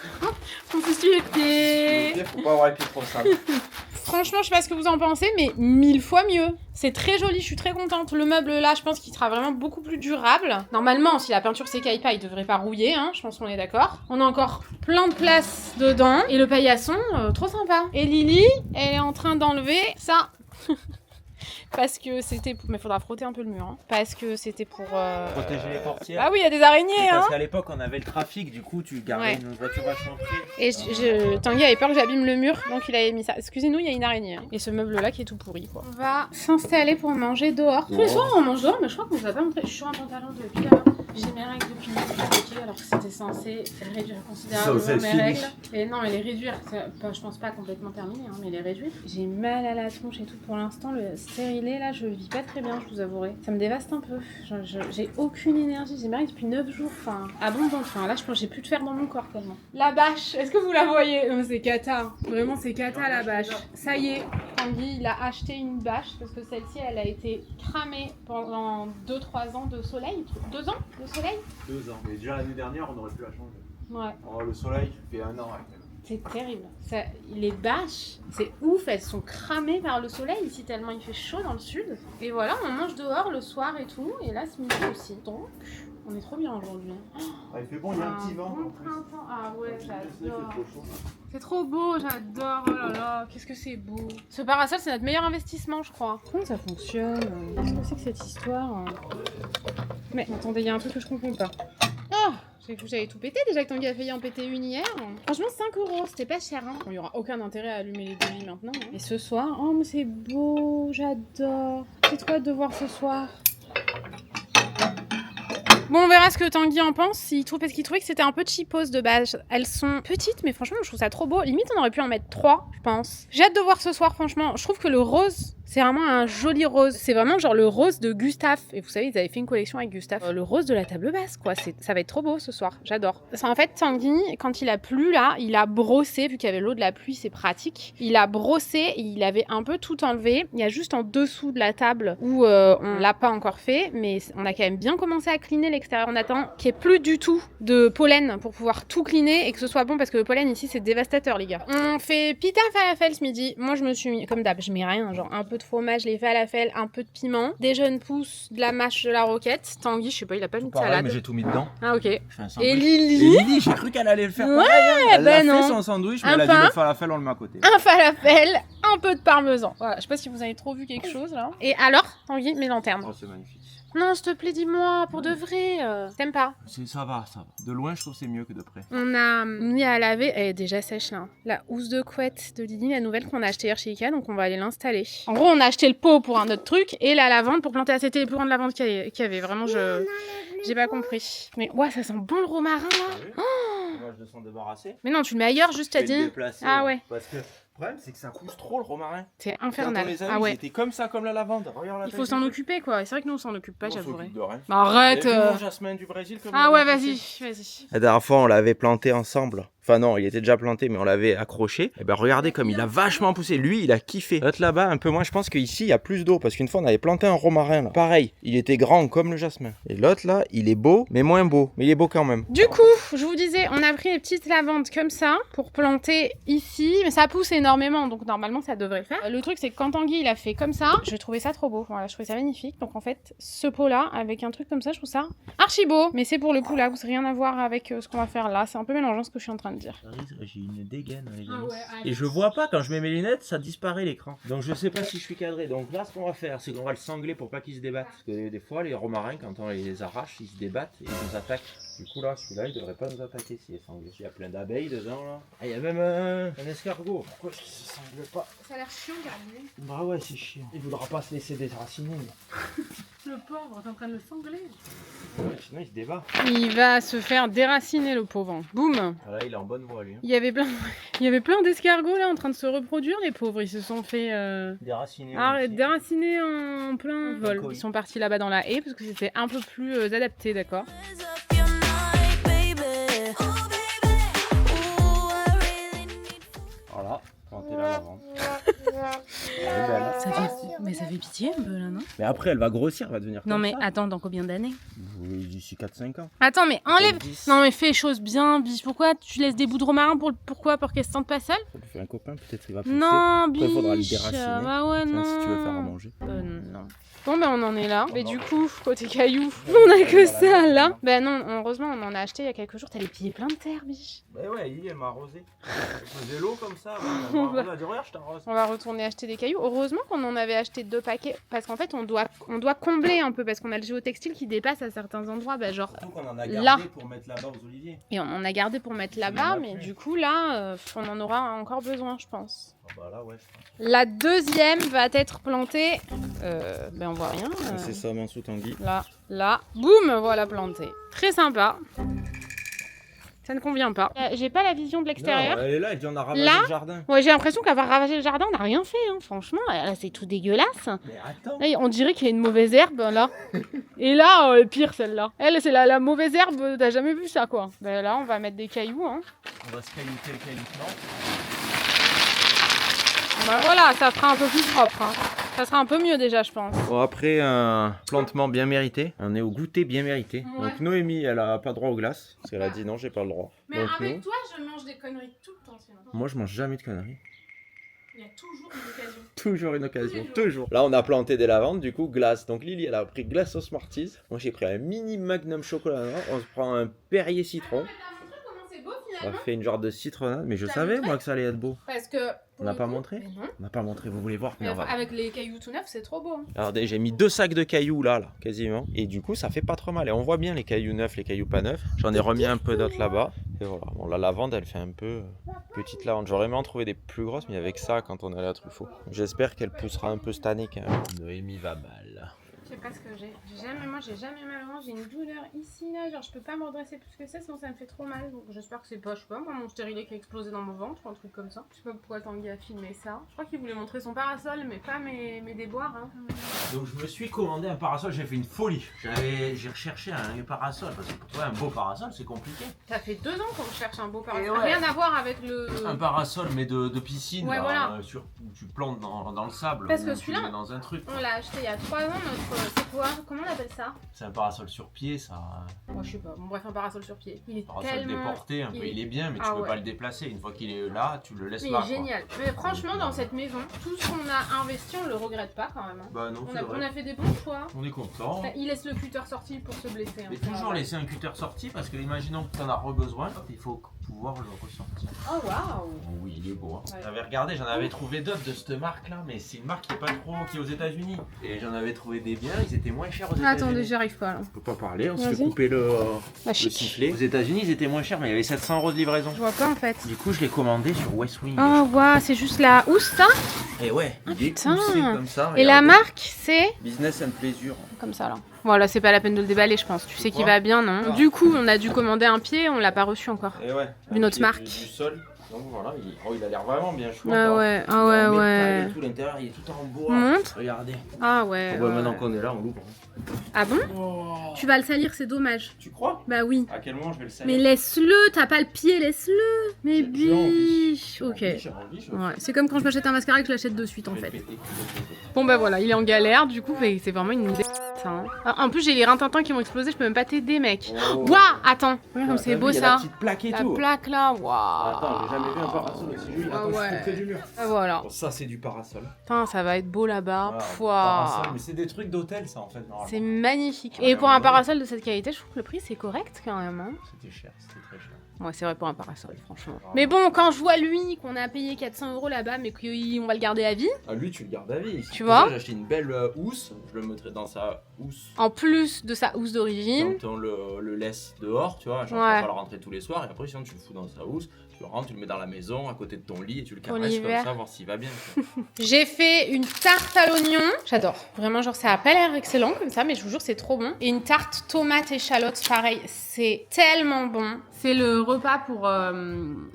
Speaker 2: On s'essuie les pieds.
Speaker 3: Faut pas avoir les pieds trop sales.
Speaker 2: Franchement, je sais pas ce que vous en pensez, mais 1000 fois mieux. C'est très joli, je suis très contente. Le meuble là, je pense qu'il sera vraiment beaucoup plus durable. Normalement, si la peinture s'écaille pas, il devrait pas rouiller, hein. Je pense qu'on est d'accord. On a encore plein de place dedans. Et le paillasson, trop sympa. Et Lily, elle est en train d'enlever ça. parce que c'était... Mais faudra frotter un peu le mur, hein. Parce que c'était pour...
Speaker 4: Protéger les portières.
Speaker 2: Ah oui, il y a des araignées, hein.
Speaker 4: Parce qu'à l'époque, on avait le trafic, du coup, tu gardais
Speaker 2: Ouais.
Speaker 4: une voiture vachement près.
Speaker 2: Et Tanguy avait peur que j'abîme le mur, donc il avait mis ça. Excusez-nous, il y a une araignée. Hein. Et ce meuble-là qui est tout pourri, quoi. On va s'installer pour manger dehors. Tous les soirs, on mange dehors, mais je crois qu'on vous a pas montré. Je suis sur un pantalon depuis là. J'ai mes règles depuis le alors que c'était censé réduire considérablement mes règles. Et non, mais les réduire, je pense pas complètement terminé, hein, mais les réduire. J'ai mal à la tronche et tout. Pour l'instant, le stérilet, là, je vis pas très bien, je vous avouerai. Ça me dévaste un peu. J'ai aucune énergie. J'ai mes règles depuis 9 jours. Enfin, abondante. Enfin, là, je pense que j'ai plus de fer dans mon corps tellement. La bâche, est-ce que vous la voyez? Non, c'est cata. Vraiment, c'est cata la bâche. Ça y est, Tanguy, il a acheté une bâche parce que celle-ci, elle a été cramée pendant 2-3 ans de soleil. 2 ans de soleil?
Speaker 3: 2 ans. Mais déjà l'année dernière, on aurait pu la changer.
Speaker 2: Ouais.
Speaker 3: Oh, le soleil fait 1 an avec elle.
Speaker 2: C'est terrible. Les bâches, c'est ouf, elles sont cramées par le soleil ici tellement il fait chaud dans le sud. Et voilà, on mange dehors le soir et tout, et là ce midi aussi. Donc, on est trop bien aujourd'hui.
Speaker 3: Ah, il fait bon, il y a un petit vent.
Speaker 2: Bon printemps. Ah ouais, j'adore. C'est trop beau, j'adore. Oh là là, qu'est-ce que c'est beau. Ce parasol, c'est notre meilleur investissement, je crois. Comment ça fonctionne? Qu'est-ce que c'est que cette histoire? Mais attendez, il y a un truc que je comprends pas. Oh, j'ai cru que j'avais tout pété, déjà que Tanguy a failli en péter une hier. Franchement, 5 €, c'était pas cher. Hein. Bon, il n'y aura aucun intérêt à allumer les bougies maintenant. Hein. Et ce soir, oh mais c'est beau, j'adore. J'ai trop hâte de voir ce soir. Bon, on verra ce que Tanguy en pense, parce qu'il trouvait que c'était un peu cheapos de base. Elles sont petites, mais franchement, je trouve ça trop beau. Limite, on aurait pu en mettre 3, je pense. J'ai hâte de voir ce soir, franchement. Je trouve que le rose, c'est vraiment un joli rose. C'est vraiment genre le rose de Gustave. Et vous savez, ils avaient fait une collection avec Gustave. Le rose de la table basse, quoi. Ça va être trop beau ce soir. J'adore. En fait, Tanguy, quand il a plu là, il a brossé, vu qu'il y avait l'eau de la pluie, c'est pratique. Il a brossé et il avait un peu tout enlevé. Il y a juste en dessous de la table où on l'a pas encore fait, mais on a quand même bien commencé à cleaner l'extérieur. On attend qu'il n'y ait plus du tout de pollen pour pouvoir tout cleaner et que ce soit bon parce que le pollen ici c'est dévastateur, les gars. On fait pita falafel ce midi. Moi, je me suis mis, comme d'hab, je mets rien, genre un peu de fromage, les falafels, un peu de piment, des jeunes pousses, de la mâche, de la roquette. Tanguy, je sais pas, il a pas mis de
Speaker 3: Pareil,
Speaker 2: salade.
Speaker 3: mais j'ai tout mis dedans.
Speaker 2: Ah ok.
Speaker 3: Je fais un sandwich.
Speaker 2: Et
Speaker 3: Et
Speaker 2: Lily,
Speaker 3: Lily, j'ai cru qu'elle allait le faire
Speaker 2: Ouais,
Speaker 3: pareil. Hein. Elle
Speaker 2: ben
Speaker 3: a
Speaker 2: non.
Speaker 3: fait son sandwich, mais
Speaker 2: Un
Speaker 3: elle a dit
Speaker 2: pain.
Speaker 3: le falafel, on le met à côté.
Speaker 2: un falafel, un peu de parmesan. Voilà, je sais pas si vous avez trop vu quelque chose là. Et alors, Tanguy, mes lanternes.
Speaker 3: Oh, c'est magnifique.
Speaker 2: Non, s'il te plaît, dis-moi, pour de vrai. T'aimes pas?
Speaker 3: Ça va, ça va. De loin, je trouve que c'est mieux que de près.
Speaker 2: On a mis à laver, elle est déjà sèche là. La housse de couette de Lily, la nouvelle qu'on a achetée hier chez Ikea, donc on va aller l'installer. En gros, on a acheté le pot pour un autre truc et la lavande pour planter. C'était les plus grandes lavandes qu'il y avait. Vraiment, j'ai pas compris. Mais ouais, ça sent bon le romarin là.
Speaker 3: Moi, je le sens débarrassé.
Speaker 2: Mais non, tu le mets ailleurs, juste t'as
Speaker 3: Je vais le
Speaker 2: dit.
Speaker 3: déplacer,
Speaker 2: Ah ouais.
Speaker 3: Parce que le problème, c'est que ça pousse trop le romarin.
Speaker 2: C'est
Speaker 3: Quand on
Speaker 2: infernal.
Speaker 3: les a
Speaker 2: Ah
Speaker 3: vus,
Speaker 2: ouais.
Speaker 3: c'était comme ça, comme la lavande. Regarde la
Speaker 2: Il
Speaker 3: taille
Speaker 2: faut
Speaker 3: du
Speaker 2: s'en
Speaker 3: truc.
Speaker 2: occuper quoi. Et c'est vrai que nous on s'en occupe pas,
Speaker 3: On
Speaker 2: j'avouerai.
Speaker 3: s'occupe de rien.
Speaker 2: Bah, arrête.
Speaker 3: Vous avez vu mon jasmin du Brésil comme
Speaker 2: Ah
Speaker 3: on
Speaker 2: ouais,
Speaker 3: l'a
Speaker 2: vas-y,
Speaker 3: poussé
Speaker 2: vas-y.
Speaker 3: La dernière fois, on l'avait planté ensemble. Enfin non, il était déjà planté, mais on l'avait accroché. Et ben regardez comme il a vachement poussé. Lui, il a kiffé. L'autre là-bas, un peu moins. Je pense qu'ici, il y a plus d'eau. Parce qu'une fois, on avait planté un romarin là. Pareil, il était grand comme le jasmin. Et l'autre là, il est beau, mais moins beau. Mais il est beau quand même.
Speaker 2: Du coup, je vous disais, on a pris les petites lavandes comme ça pour planter ici, mais ça pousse énormément, donc normalement ça devrait le faire. Le truc c'est que quand Tanguy il a fait comme ça, je trouvais ça trop beau, voilà, je trouvais ça magnifique. Donc en fait, ce pot là, avec un truc comme ça, je trouve ça archi beau, mais c'est pour le coup là, vous rien à voir avec ce qu'on va faire là, c'est un peu mélangeant ce que je suis en train de dire.
Speaker 3: J'ai une dégaine, les amis.
Speaker 2: allez.
Speaker 3: Et je vois pas quand je mets mes lunettes, ça disparaît l'écran. Donc je sais pas si je suis cadré. Donc là, ce qu'on va faire, c'est qu'on va le sangler pour pas qu'il se débatte. Parce que des fois, les romarins, quand on les arrache, ils se débattent et ils nous attaquent. Du coup, là, celui-là, il devrait pas nous attaquer s'il est sanglé. Il y a plein d'abeilles dedans, là. Ah, il y a même un escargot. Pourquoi il se sangle pas?
Speaker 2: Ça a l'air chiant, regardez.
Speaker 3: Bah ouais, c'est chiant. Il voudra pas se laisser déraciner.
Speaker 2: Le pauvre, t'es en train de le sangler.
Speaker 3: Ouais, sinon, il se débat.
Speaker 2: Il va se faire déraciner le pauvre. Boum.
Speaker 3: Ah, là, il est en bonne voie, lui.
Speaker 2: Il y avait plein d'escargots là en train de se reproduire, les pauvres, ils se sont fait...
Speaker 3: Déraciné.
Speaker 2: déracinés en plein vol.
Speaker 3: D'accord.
Speaker 2: Ils sont partis là-bas dans la haie parce que c'était un peu plus adapté, d'accord?
Speaker 6: Raise up your night, baby. Oh, baby. Ooh, I really need.
Speaker 3: Voilà, planter la lavande. Elle est belle.
Speaker 2: Mais ça fait pitié un peu là, non?
Speaker 3: Mais après, elle va grossir, elle va devenir
Speaker 2: Non
Speaker 3: comme
Speaker 2: mais
Speaker 3: ça.
Speaker 2: attends, dans combien d'années?
Speaker 3: Oui, d'ici 4-5 ans.
Speaker 2: Attends, mais enlève...
Speaker 3: 10.
Speaker 2: Non mais fais les choses bien, biche. Pourquoi tu laisses des bouts de romarin pourquoi? Pour qu'elle se sente pas seule?
Speaker 3: Ça lui fait un copain, peut-être il va pousser.
Speaker 2: Non,
Speaker 3: Après, il faudra le
Speaker 2: biche.
Speaker 3: déraciner.
Speaker 2: Bah ouais,
Speaker 3: Tiens,
Speaker 2: non.
Speaker 3: si tu veux faire à manger.
Speaker 2: Non. Bon ben on en est là. Mais du coup, côté cailloux, on a que ça là. Ben non, heureusement on en a acheté il y a quelques jours. T'as les pieds pleins de terre, biche.
Speaker 3: Bah ouais, elle m'a arrosé. Je faisais l'eau comme ça.
Speaker 2: On va-
Speaker 3: Elle a dit, regarde, je t'arrose.
Speaker 2: On va retourner acheter des cailloux. Heureusement qu'on en avait acheté 2 paquets parce qu'en fait on doit combler un peu parce qu'on a le géotextile qui dépasse à certains endroits, bah genre
Speaker 4: Surtout qu'on en a gardé
Speaker 2: là.
Speaker 4: pour mettre là-bas aux oliviers.
Speaker 2: Et on en a gardé pour mettre là-bas, mais du coup là on en aura encore besoin je pense.
Speaker 4: Ah bah là, ouais, je pense.
Speaker 2: La deuxième va être plantée, ben on voit rien.
Speaker 3: C'est ça, Mansou Tanguy.
Speaker 2: Là, boum, voilà planté. Très sympa. Ça ne convient pas. J'ai pas la vision de l'extérieur.
Speaker 3: Elle est là, et puis on a ravagé
Speaker 2: Là
Speaker 3: le jardin.
Speaker 2: Ouais, j'ai l'impression qu'avoir ravagé le jardin, on n'a rien fait, hein. Franchement, là, c'est tout dégueulasse.
Speaker 4: Mais attends.
Speaker 2: Là, on dirait qu'il y a une mauvaise herbe, là. Et là, pire, celle-là. Elle, c'est la mauvaise herbe, t'as jamais vu ça, quoi. Ben là, on va mettre des cailloux, hein.
Speaker 4: On va se caillouter le cailloutement.
Speaker 2: Ben voilà, ça sera un peu plus propre, hein. Ça sera un peu mieux déjà, je pense.
Speaker 3: Bon, après un plantement bien mérité, on est au goûter bien mérité.
Speaker 2: Ouais.
Speaker 3: Donc Noémie, elle a pas droit aux glaces, parce qu'elle a dit non, j'ai pas le droit.
Speaker 2: Mais
Speaker 3: Donc
Speaker 2: avec
Speaker 3: nous,
Speaker 2: toi, je mange des conneries tout le temps, sinon.
Speaker 3: moi je mange jamais de conneries.
Speaker 2: Il y a toujours une occasion.
Speaker 3: Toujours une occasion,
Speaker 2: Toujours.
Speaker 3: toujours. Là, on a planté des lavandes, du coup, glace. Donc Lily, elle a pris glace aux Smarties. Moi, j'ai pris un mini Magnum chocolat noir. On se prend un Perrier citron.
Speaker 2: Comment c'est beau
Speaker 3: On a
Speaker 2: finalement.
Speaker 3: fait une genre de citronnade, mais je
Speaker 2: T'as
Speaker 3: savais,
Speaker 2: montré
Speaker 3: moi, que ça allait être beau.
Speaker 2: Parce que.
Speaker 3: On n'a pas montré
Speaker 2: Mais non.
Speaker 3: On n'a pas montré, vous voulez voir, mais on va...
Speaker 2: Avec les cailloux tout neufs, c'est trop beau. Hein.
Speaker 3: Alors, j'ai mis 2 sacs de cailloux là, quasiment. Et du coup, ça fait pas trop mal. Et on voit bien les cailloux neufs, les cailloux pas neufs. J'en ai remis un peu d'autres là-bas. Et voilà. Bon, la lavande, elle fait un peu petite lavande. J'aurais aimé en trouver des plus grosses, mais avec ça, quand on est allé à Truffaut. J'espère qu'elle poussera un peu cette année quand même. Noémie va mal.
Speaker 2: Je sais pas ce que j'ai. J'ai jamais mal. J'ai une douleur ici, là. Genre, je peux pas me redresser plus que ça, sinon ça me fait trop mal. Donc, j'espère que c'est pas, je sais pas, moi, mon stérilet qui a explosé dans mon ventre ou un truc comme ça. Je sais pas pourquoi Tanguy a filmé ça. Je crois qu'il voulait montrer son parasol, mais pas mes déboires. Hein.
Speaker 3: Donc je me suis commandé un parasol, j'ai fait une folie. J'ai recherché un parasol, parce que pour trouver un beau parasol, c'est compliqué.
Speaker 2: Ça fait 2 ans qu'on cherche un beau parasol.
Speaker 5: ouais.
Speaker 2: Rien à voir avec le.
Speaker 3: Un parasol, mais de piscine,
Speaker 2: Ouais,
Speaker 3: là,
Speaker 2: voilà.
Speaker 3: tu plantes dans le sable,
Speaker 2: Parce que
Speaker 3: ou tu
Speaker 2: celui-là,
Speaker 3: le mets dans un truc.
Speaker 2: On l'a acheté il y a 3 ans, notre. C'est quoi? Comment on appelle ça?
Speaker 3: C'est un parasol sur pied, ça.
Speaker 2: Moi, je sais pas. Bon, bref, un parasol sur pied. Il est
Speaker 3: Parasol
Speaker 2: tellement.
Speaker 3: déporté, un peu, il est bien, mais tu
Speaker 2: Ah
Speaker 3: peux
Speaker 2: ouais.
Speaker 3: pas le déplacer. Une fois qu'il est là, tu le laisses
Speaker 2: Mais
Speaker 3: là.
Speaker 2: il est génial. Mais franchement, dans cette maison, tout ce qu'on a investi, on le regrette pas quand même. Hein.
Speaker 3: Bah non,
Speaker 2: On
Speaker 3: c'est
Speaker 2: a
Speaker 3: vrai.
Speaker 2: fait des bons choix.
Speaker 3: On est content.
Speaker 2: Enfin, il laisse le cutter sorti pour se blesser. hein.
Speaker 3: Mais toujours laisser un cutter sorti, parce que imaginons que tu en as besoin, il faut pouvoir le ressortir.
Speaker 2: Oh waouh!
Speaker 3: Oh oui, il est beau. Hein.
Speaker 2: Ouais.
Speaker 3: J'avais regardé, j'en avais trouvé d'autres de cette marque là, mais c'est une marque qui est pas trop, qui est aux États-Unis. Et j'en avais trouvé des biens, ils étaient moins chers aux États-Unis.
Speaker 2: Attendez, j'y arrive pas là.
Speaker 3: On peut pas parler, on se
Speaker 2: Vas-y.
Speaker 3: fait couper le
Speaker 2: chic.
Speaker 3: sifflet. Aux États-Unis, ils étaient moins chers, mais il y avait 700 € de livraison.
Speaker 2: Je vois pas en fait.
Speaker 3: Du coup, je l'ai commandé sur Westwing.
Speaker 2: Oh waouh, c'est juste la housse ça?
Speaker 3: Et ouais, il est
Speaker 2: putain.
Speaker 3: poussé comme ça.
Speaker 2: Et la
Speaker 3: regardez.
Speaker 2: marque c'est?
Speaker 3: Business and Pleasure.
Speaker 2: Comme ça là. Voilà, c'est pas la peine de le déballer, je pense. Tu sais qu'il
Speaker 3: crois
Speaker 2: va bien, non?
Speaker 3: Ah.
Speaker 2: Du coup, on a dû commander un pied, on l'a pas reçu encore.
Speaker 3: Et ouais.
Speaker 2: Une autre
Speaker 3: Il est
Speaker 2: marque.
Speaker 3: Du sol. Donc voilà, il a l'air vraiment bien chouette.
Speaker 2: Ah ouais, ah ouais, ouais.
Speaker 3: Tout l'intérieur, il est tout en bois.
Speaker 2: Montre.
Speaker 3: Regardez.
Speaker 2: Ah ouais.
Speaker 3: Bon,
Speaker 2: ouais.
Speaker 3: maintenant qu'on est là, on l'ouvre.
Speaker 2: Ah bon?
Speaker 3: Oh.
Speaker 2: Tu vas le salir, c'est dommage.
Speaker 3: Tu crois?
Speaker 2: Bah oui.
Speaker 3: À quel moment je vais le salir?
Speaker 2: Mais laisse-le, t'as pas le pied, laisse-le. Mais
Speaker 3: J'ai envie.
Speaker 2: biche. Ok.
Speaker 3: J'ai envie,
Speaker 2: Ouais, c'est comme quand je m'achète un mascara et que je l'achète de suite en
Speaker 3: je vais
Speaker 2: fait.
Speaker 3: le péter.
Speaker 2: Bon bah voilà, il est en galère, du coup c'est vraiment une dé... hein. En plus j'ai les reins tintins qui vont exploser, je peux même pas t'aider mec.
Speaker 3: Oh.
Speaker 2: Waouh, attends, regarde comme c'est beau
Speaker 3: Il y a la
Speaker 2: ça.
Speaker 3: petite plaque et
Speaker 2: La
Speaker 3: tout.
Speaker 2: plaque là, waouh.
Speaker 3: Attends, j'ai jamais vu un parasol aussi joli.
Speaker 2: Ah
Speaker 3: Attends, je
Speaker 2: ouais.
Speaker 3: suis tout près du mur.
Speaker 2: Ah, voilà.
Speaker 3: Bon, ça, c'est du parasol.
Speaker 2: Putain, ça va être beau là-bas.
Speaker 3: Voilà,
Speaker 2: Pouah.
Speaker 3: parasol, mais c'est des trucs d'hôtel, ça en fait. normalement.
Speaker 2: C'est magnifique.
Speaker 3: Ouais,
Speaker 2: Et pour un
Speaker 3: ouais.
Speaker 2: parasol de cette qualité, je trouve que le prix c'est correct quand même. Hein.
Speaker 3: C'était cher, c'était très cher.
Speaker 2: Ouais, c'est vrai pour un parasol, franchement. Mais bon, quand je vois lui, qu'on a payé 400 € là-bas, mais qu'on va le garder à vie,
Speaker 3: Ah, lui, tu le gardes à vie.
Speaker 2: Tu vois?
Speaker 3: J'ai acheté une belle housse. Je le mettrai dans sa housse.
Speaker 2: en plus de sa housse d'origine.
Speaker 3: Quand on le laisse dehors, tu vois, genre
Speaker 2: Ouais.
Speaker 3: tu vas pas le rentrer tous les soirs et après sinon tu le fous dans sa housse, tu le rentres, tu le mets dans la maison à côté de ton lit et tu le
Speaker 2: Pour
Speaker 3: caresses
Speaker 2: l'hiver.
Speaker 3: comme ça, voir s'il va bien. tu vois.
Speaker 2: J'ai fait une tarte à l'oignon. J'adore. Vraiment, genre, ça a pas l'air excellent comme ça, mais je vous jure, c'est trop bon. Et une tarte tomate échalote, pareil. C'est tellement bon. C'est le repas pour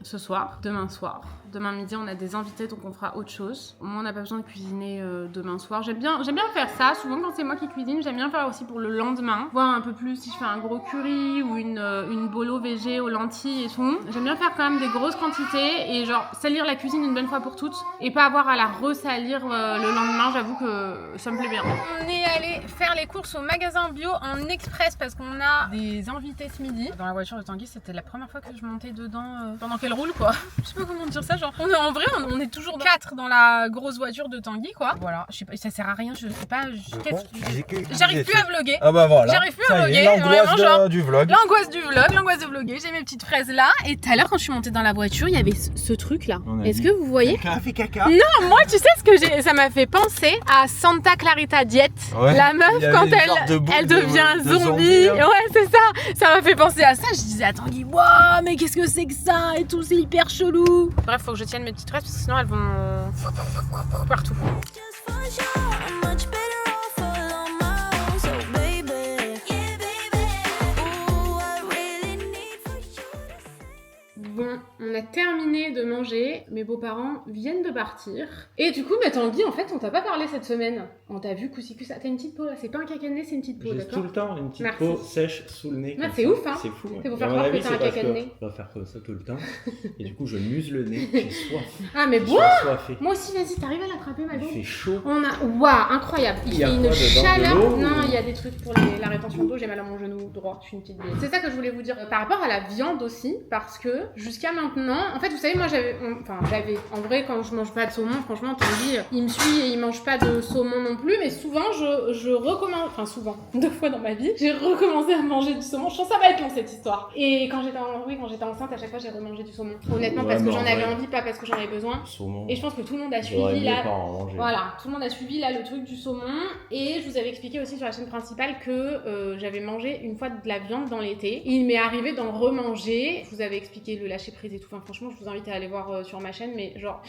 Speaker 2: ce soir, demain soir. Demain midi, on a des invités, donc on fera autre chose. Au moins, on n'a pas besoin de cuisiner demain soir. J'aime bien faire ça. Souvent, quand c'est moi qui cuisine, j'aime bien faire aussi pour le lendemain. Voir un peu plus si je fais un gros curry ou une bolo végé aux lentilles et tout. J'aime bien faire quand même des grosses quantités et genre salir la cuisine une bonne fois pour toutes et pas avoir à la ressalir le lendemain. J'avoue que ça me plaît bien. On est allé faire les courses au magasin bio en express parce qu'on a des invités ce midi. Dans la voiture de Tanguy, c'était la première fois que je montais dedans pendant qu'elle roule quoi. Je sais pas comment dire ça. genre. En vrai, on est toujours 4 dans la grosse voiture de Tanguy, quoi. Voilà, je sais pas, ça sert à rien, je sais pas. J'arrive plus à vlogger.
Speaker 4: Ah bah voilà.
Speaker 2: J'arrive plus à
Speaker 4: Ça y est,
Speaker 2: vlogger. Vraiment, genre.
Speaker 4: du vlog.
Speaker 2: L'angoisse du vlog, l'angoisse de vlogger. J'ai mes petites fraises là. Et tout à l'heure, quand je suis montée dans la voiture, il y avait ce truc là. Est-ce que vous voyez?
Speaker 4: Quelqu'un a fait caca.
Speaker 2: Non, moi, tu sais ce que j'ai. Ça m'a fait penser à Santa Clarita Diet.
Speaker 4: Ouais.
Speaker 2: La meuf,
Speaker 4: Il y avait
Speaker 2: quand
Speaker 4: des genres de boules
Speaker 2: elle devient
Speaker 4: de
Speaker 2: zombie.
Speaker 4: zombies, là.
Speaker 2: Ouais, c'est ça. Ça m'a fait penser à ça. Je disais à Tanguy, waouh, mais qu'est-ce que c'est que ça? Et tout, c'est hyper chelou. Bref, faut que je tienne mes petites fraises parce que sinon elles vont partout.
Speaker 6: Just for sure, I'm much better off alone my own. So baby, yeah baby, ooh, I really need for you to say.
Speaker 2: Bon, on a terminé de manger, mes beaux-parents viennent de partir. Et du coup, bah Tanguy, en fait, on t'a pas parlé cette semaine. On t'a vu coussi ça. T'as une petite peau là, c'est pas un caca-de-nez, c'est une petite peau,
Speaker 3: J'ai
Speaker 2: d'accord?
Speaker 3: tout le temps une petite
Speaker 2: Merci.
Speaker 3: peau sèche sous le nez.
Speaker 2: Ouais,
Speaker 3: comme
Speaker 2: c'est
Speaker 3: ça.
Speaker 2: ouf, hein.
Speaker 3: C'est fou.
Speaker 2: C'est pour
Speaker 3: Et
Speaker 2: faire
Speaker 3: à mon
Speaker 2: croire que
Speaker 3: avis,
Speaker 2: t'as un
Speaker 3: c'est parce
Speaker 2: caca de nez.
Speaker 3: je dois faire comme ça tout le temps. Et du coup, je muse le nez. J'ai soif.
Speaker 2: Ah, mais
Speaker 3: Je
Speaker 2: bois!
Speaker 3: suis assoiffé.
Speaker 2: Moi aussi, vas-y, t'arrives à l'attraper, ma
Speaker 3: Il
Speaker 2: go?
Speaker 3: fait chaud.
Speaker 2: On a. Waouh, incroyable! Il
Speaker 3: Il y a
Speaker 2: fait une
Speaker 3: quoi dedans, de
Speaker 2: chaleur.
Speaker 3: l'eau
Speaker 2: Non,
Speaker 3: ou-
Speaker 2: il y a des trucs pour la rétention d'eau. J'ai mal à mon genou droit. Je suis une petite vieille. C'est ça que je voulais vous dire. Par rapport à la viande aussi, parce que jusqu'à maintenant, en fait, vous savez, moi j'avais. En vrai, quand je mange pas de saumon, franchement, Tanguy, il me suit et il mange pas de saumon non plus. Mais souvent, je recommence. Enfin, souvent, 2 fois dans ma vie, j'ai recommencé à manger du saumon. Je pense que ça va être long cette histoire. Et quand j'étais enceinte, à chaque fois, j'ai remangé du saumon. Honnêtement, parce que
Speaker 3: mais
Speaker 2: j'en
Speaker 3: en
Speaker 2: avais
Speaker 3: vrai-
Speaker 2: envie, pas parce que j'en avais besoin.
Speaker 3: Saumon.
Speaker 2: Et je pense que tout le monde a
Speaker 3: J'aurais
Speaker 2: suivi
Speaker 3: mieux
Speaker 2: là.
Speaker 3: pas en manger.
Speaker 2: Voilà, tout le monde a suivi là le truc du saumon. Et je vous avais expliqué aussi sur la chaîne principale que j'avais mangé une fois de la viande dans l'été. Il m'est arrivé d'en remanger. Je vous avais expliqué le lâcher prise et tout. Enfin, franchement, je vous invite à aller voir sur ma chaîne. Mais genre,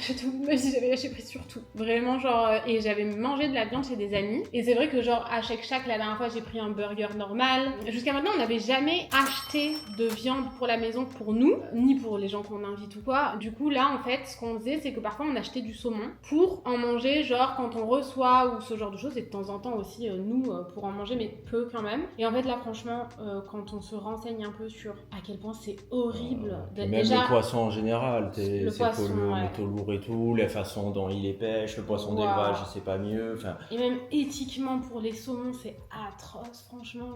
Speaker 2: même si j'avais lâché prise sur tout. Vraiment, genre. Et j'avais mangé de la viande chez des amis. Et c'est vrai que, genre, à Shake Shack, la dernière fois, j'ai pris un burger normal. Jusqu'à maintenant, on n'avait jamais acheté de viande pour la maison pour nous, ni pour les gens qu'on invite ou quoi. Du coup, là, en fait, ce qu'on faisait, c'est que parfois, on achetait du saumon pour en manger, genre, quand on reçoit ou ce genre de choses. Et de temps en temps aussi, nous, pour en manger, mais peu quand même. Et en fait, là, franchement, quand on se renseigne un peu sur à quel point c'est horrible
Speaker 3: Et
Speaker 2: d'être
Speaker 3: même
Speaker 2: déjà...
Speaker 3: les poissons en général,
Speaker 2: Le
Speaker 3: c'est
Speaker 2: poisson, ouais.
Speaker 3: métaux lourds et tout, la façon dont il les pêche, le poisson
Speaker 2: Wow.
Speaker 3: d'élevage, c'est pas mieux. Enfin,
Speaker 2: Et même éthiquement pour les saumons, c'est atroce, franchement,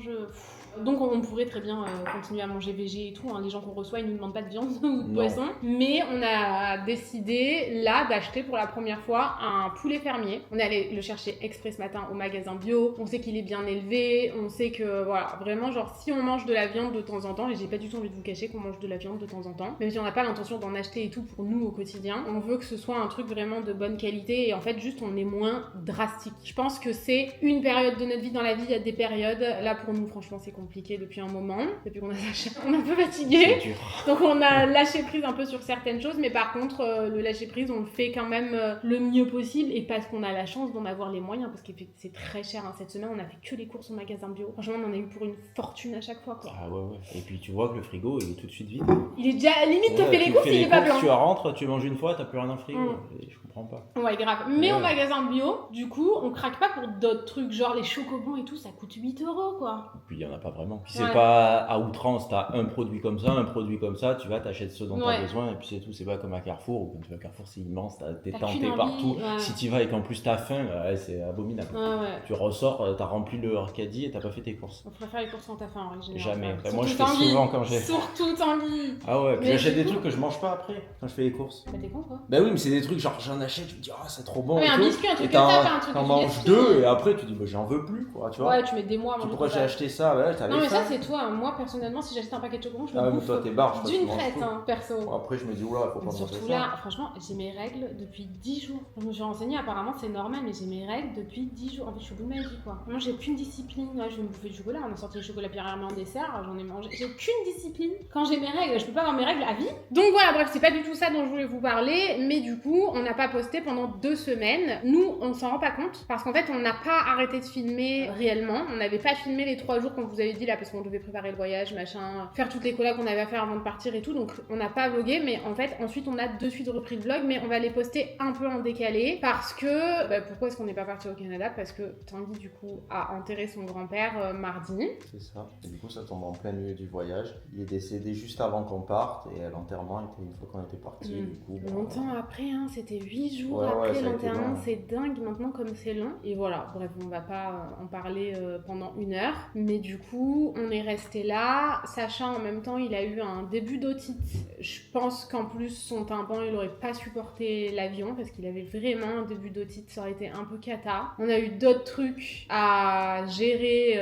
Speaker 2: Donc on pourrait très bien continuer à manger végé et tout, hein. Les gens qu'on reçoit, ils nous demandent pas de viande ou de
Speaker 3: Non.
Speaker 2: poisson. Mais on a décidé, là, d'acheter pour la première fois un poulet fermier. On est allé le chercher exprès ce matin au magasin bio. On sait qu'il est bien élevé, on sait que, voilà, vraiment, genre, si on mange de la viande de temps en temps, et j'ai pas du tout envie de vous cacher qu'on mange de la viande de temps en temps, même si on n'a pas l'intention d'en acheter et tout pour nous au quotidien, on veut que ce soit un truc vraiment de bonne qualité et en fait, juste, on est moins drastique. Je pense que c'est une période de notre vie. Dans la vie, il y a des périodes. Là, pour nous, franchement, c'est compliqué depuis un moment. Depuis qu'on a lâché, on est un peu fatigué.
Speaker 3: c'est dur.
Speaker 2: Donc on a lâché prise un peu sur certaines choses, mais par contre le lâcher prise on le fait quand même le mieux possible et parce qu'on a la chance d'en avoir les moyens parce que c'est très cher, hein. Cette semaine on a fait que les courses au magasin bio. Franchement on en a eu pour une fortune à chaque fois quoi.
Speaker 3: Ah ouais. Et puis tu vois que le frigo il est tout de suite vide.
Speaker 2: Il est déjà limite t'as
Speaker 3: Ouais,
Speaker 2: fait les
Speaker 3: tu
Speaker 2: courses,
Speaker 3: fais
Speaker 2: il
Speaker 3: les
Speaker 2: est pas
Speaker 3: courses,
Speaker 2: blanc.
Speaker 3: Tu rentres, tu manges une fois, t'as plus rien dans le frigo. Et je comprends pas.
Speaker 2: Ouais grave. Mais
Speaker 3: Ouais.
Speaker 2: au magasin bio, du coup on craque pas pour d'autres trucs genre les chocobons et tout, ça coûte 8 € quoi.
Speaker 3: Et puis il y en a pas vraiment. Puis
Speaker 2: Ouais.
Speaker 3: c'est pas à outrance, t'as un produit comme ça, tu vas, t'achètes ce dont
Speaker 2: Ouais.
Speaker 3: t'as besoin et puis c'est tout. C'est pas comme à Carrefour où quand tu vas à Carrefour c'est immense, t'es
Speaker 2: T'as
Speaker 3: tenté
Speaker 2: qu'une envie,
Speaker 3: partout.
Speaker 2: ouais.
Speaker 3: Si t'y vas et qu'en plus t'as faim, c'est abominable.
Speaker 2: Ouais.
Speaker 3: Tu ressors, t'as rempli le caddie et t'as pas fait tes courses.
Speaker 2: On préfère les courses quand t'as faim en règle générale.
Speaker 3: Jamais.
Speaker 2: Ouais.
Speaker 3: Enfin, moi je
Speaker 2: Surtout
Speaker 3: fais
Speaker 2: Tanguy.
Speaker 3: souvent quand j'ai.
Speaker 2: Surtout Tanguy.
Speaker 3: Ah ouais, puis
Speaker 2: Mais
Speaker 3: j'achète
Speaker 2: du
Speaker 3: des
Speaker 2: coup-
Speaker 3: trucs que je mange pas après quand je fais les courses.
Speaker 2: Bah t'es con quoi.
Speaker 3: Bah oui, mais c'est des trucs genre j'en achète, je me dis ah c'est trop bon.
Speaker 2: Ouais,
Speaker 3: et
Speaker 2: un
Speaker 3: tout.
Speaker 2: biscuit, un truc
Speaker 3: Et
Speaker 2: comme ça,
Speaker 3: t'en-
Speaker 2: pas un truc
Speaker 3: t'en
Speaker 2: de
Speaker 3: manges
Speaker 2: digestion.
Speaker 3: 2 et après tu dis bah j'en veux plus quoi, tu vois.
Speaker 2: Ouais, tu mets des mois à manger
Speaker 3: Pourquoi
Speaker 2: tout
Speaker 3: j'ai
Speaker 2: ça.
Speaker 3: acheté ça? Ouais, t'avais
Speaker 2: Non mais
Speaker 3: faim.
Speaker 2: ça c'est toi, moi personnellement si j'achète un paquet de chocobons je me
Speaker 3: Ah mais
Speaker 2: bouffe
Speaker 3: toi t'es barge, toi, tu
Speaker 2: d'une
Speaker 3: manges
Speaker 2: traite
Speaker 3: tout.
Speaker 2: hein, perso.
Speaker 3: Bon, après je me dis oula faut pas manger
Speaker 2: Surtout
Speaker 3: ça.
Speaker 2: là, franchement j'ai mes règles depuis 10 jours. Je me suis renseignée, apparemment c'est normal mais j'ai mes règles depuis 10 jours. En fait je suis au bout de ma vie quoi. Moi j'ai aucune discipline, là je vais me bouffer du chocolat, on a sorti les chocolats Pierre Hermé en dessert, j'en ai mangé. J'ai aucune discipline quand j'ai mes règles, je peux pas avoir mes règles à vie. Donc voilà bref c'est pas du tout ça dont je voulais vous parler, mais du coup on n'a pas posté pendant 2 semaines. Nous on s'en rend pas compte parce qu'en fait on n'a pas arrêté de filmer réellement. On n'avait pas filmé les 3 jours qu'on vous avait dit là parce qu'on devait préparer le voyage, machin, faire toutes les collabs qu'on avait à faire avant de partir et tout, donc on n'a pas vlogué, mais en fait ensuite on a de suite repris le vlog, mais on va les poster un peu en décalé parce que pourquoi est-ce qu'on n'est pas parti au Canada? Parce que Tanguy du coup a enterré son grand-père mardi.
Speaker 3: C'est ça. Et du coup ça tombe en plein milieu du voyage. Il est décédé juste avant qu'on parte et l'enterrement était une fois qu'on était parti. du coup, bon,
Speaker 2: Longtemps après, hein, c'était 8 jours
Speaker 3: Ouais, ouais,
Speaker 2: après
Speaker 3: ça a été
Speaker 2: l'enterrement,
Speaker 3: long.
Speaker 2: c'est dingue maintenant comme c'est long. Et voilà, bref, on va pas en parler pendant 1 heure. Mais du coup, on est resté là, sachant en même temps, il a eu un début d'otite. Je pense qu'en plus, son tympan, il aurait pas supporté l'avion parce qu'il avait vraiment un début d'otite, ça aurait été un peu cata. On a eu d'autres trucs à gérer,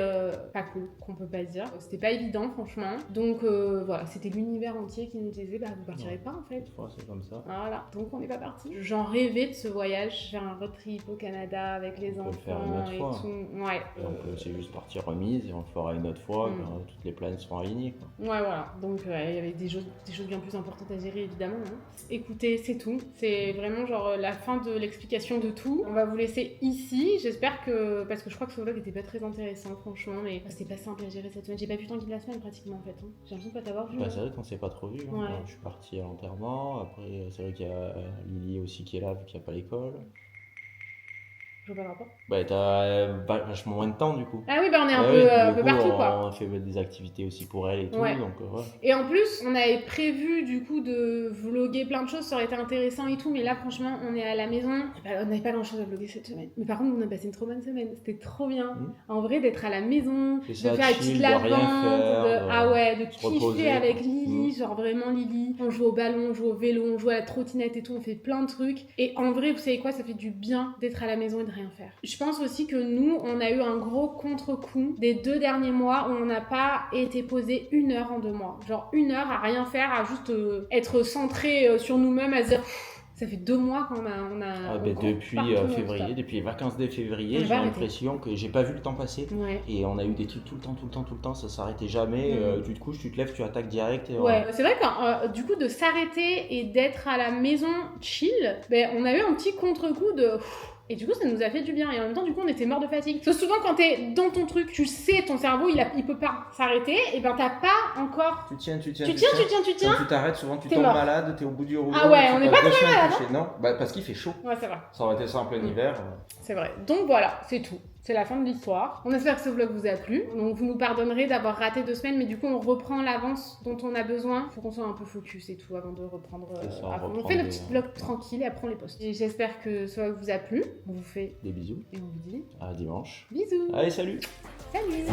Speaker 2: pas cool, qu'on peut pas dire. C'était pas évident, franchement. Donc voilà, c'était l'univers entier qui nous disait, bah vous partirez pas en fait.
Speaker 3: des fois, c'est comme ça.
Speaker 2: Voilà, donc on n'est pas parti. J'en rêvais de ce voyage, faire un road trip au Canada avec les
Speaker 3: On peut le faire une
Speaker 2: enfants
Speaker 3: autre
Speaker 2: et
Speaker 3: fois.
Speaker 2: tout. Ouais.
Speaker 3: Et on peut aussi juste partir remise et on le fera une autre fois quand toutes les planètes seront alignées. Quoi.
Speaker 2: Ouais, voilà. Donc, il y avait des choses bien plus importantes à gérer, évidemment. Hein. Écoutez, c'est tout. C'est vraiment genre la fin de l'explication de tout. On va vous laisser ici. J'espère que... Parce que je crois que ce vlog était pas très intéressant, franchement. Mais c'était pas simple à gérer cette semaine. J'ai pas vu tant de la semaine, pratiquement, en fait. Hein. J'ai l'impression de pas t'avoir vu.
Speaker 3: Bah, c'est vrai qu'on s'est pas trop vu. Hein.
Speaker 2: Ouais.
Speaker 3: Je suis parti à l'enterrement. Après, c'est vrai qu'il y a Lily aussi qui est là vu qu'il n'y a pas l'école.
Speaker 2: Je vois pas le rapport.
Speaker 3: Bah, t'as vachement moins de temps du coup.
Speaker 2: Ah oui, bah on est
Speaker 3: Ah
Speaker 2: un
Speaker 3: oui,
Speaker 2: peu
Speaker 3: du coup,
Speaker 2: partout, quoi.
Speaker 3: On fait des activités aussi pour elle et tout.
Speaker 2: Ouais.
Speaker 3: Donc, ouais.
Speaker 2: Et en plus, on avait prévu du coup de vlogger plein de choses, ça aurait été intéressant et tout, mais là franchement, on est à la maison, on n'avait pas grand chose à vlogger cette semaine. Mais par contre, on a passé une trop bonne semaine, c'était trop bien. En vrai, d'être à la maison, de
Speaker 3: Et ça,
Speaker 2: faire une
Speaker 3: chill,
Speaker 2: petite
Speaker 3: de rien
Speaker 2: lavande,
Speaker 3: faire,
Speaker 2: ah ouais, de
Speaker 3: se
Speaker 2: kiffer
Speaker 3: reposer,
Speaker 2: avec
Speaker 3: quoi.
Speaker 2: Lily, genre vraiment Lily. On joue au ballon, on joue au vélo, on joue à la trottinette et tout, on fait plein de trucs. Et en vrai, vous savez quoi, ça fait du bien d'être à la maison et de rien faire. Je pense aussi que nous, on a eu un gros contre-coup des 2 derniers mois où on n'a pas été posé 1 heure en 2 mois. Genre 1 heure à rien faire, à juste être centré sur nous-mêmes, à se dire pff, ça fait 2 mois qu'on a
Speaker 3: Ah,
Speaker 2: on
Speaker 3: bah,
Speaker 2: court
Speaker 3: depuis
Speaker 2: partout
Speaker 3: février,
Speaker 2: non-stop.
Speaker 3: depuis les vacances de
Speaker 2: On
Speaker 3: février,
Speaker 2: va
Speaker 3: j'ai
Speaker 2: arrêter.
Speaker 3: l'impression que j'ai pas vu le temps passer.
Speaker 2: Ouais.
Speaker 3: Et on a eu des trucs tout le temps, ça s'arrêtait jamais. Tu te couches, tu te lèves, tu attaques direct. Et
Speaker 2: Ouais, c'est vrai que du coup de s'arrêter et d'être à la maison chill, ben, on a eu un petit contre-coup de... Et du coup, ça nous a fait du bien. Et en même temps, du coup, on était mort de fatigue. Parce que souvent, quand t'es dans ton truc, tu sais, ton cerveau, il peut pas s'arrêter. Et ben, t'as pas encore...
Speaker 3: Tu tiens.
Speaker 2: Tu tiens.
Speaker 3: Quand tu t'arrêtes, souvent tu
Speaker 2: T'es
Speaker 3: tombes
Speaker 2: mort.
Speaker 3: malade, t'es au bout du rouleau.
Speaker 2: Ah ouais,
Speaker 3: tu
Speaker 2: on n'est
Speaker 3: passes
Speaker 2: pas
Speaker 3: 2 semaines
Speaker 2: malade,
Speaker 3: couché. Non, bah, parce qu'il fait chaud.
Speaker 2: Ouais, c'est vrai.
Speaker 3: Ça aurait été ça en plein hiver.
Speaker 2: C'est vrai. Donc voilà, c'est tout. C'est la fin de l'histoire. On espère que ce vlog vous a plu. Donc vous nous pardonnerez d'avoir raté 2 semaines, mais du coup on reprend l'avance dont on a besoin. Faut qu'on soit un peu focus et tout avant de reprendre.
Speaker 3: C'est ça,
Speaker 2: à fond. On
Speaker 3: reprendre
Speaker 2: fait le
Speaker 3: des-
Speaker 2: petit vlog tranquille et après on les poste. Et j'espère que ce vlog vous a plu. On vous fait
Speaker 3: Des bisous.
Speaker 2: et on vous dit
Speaker 3: À dimanche.
Speaker 2: bisous.
Speaker 3: Allez, salut!
Speaker 2: Salut.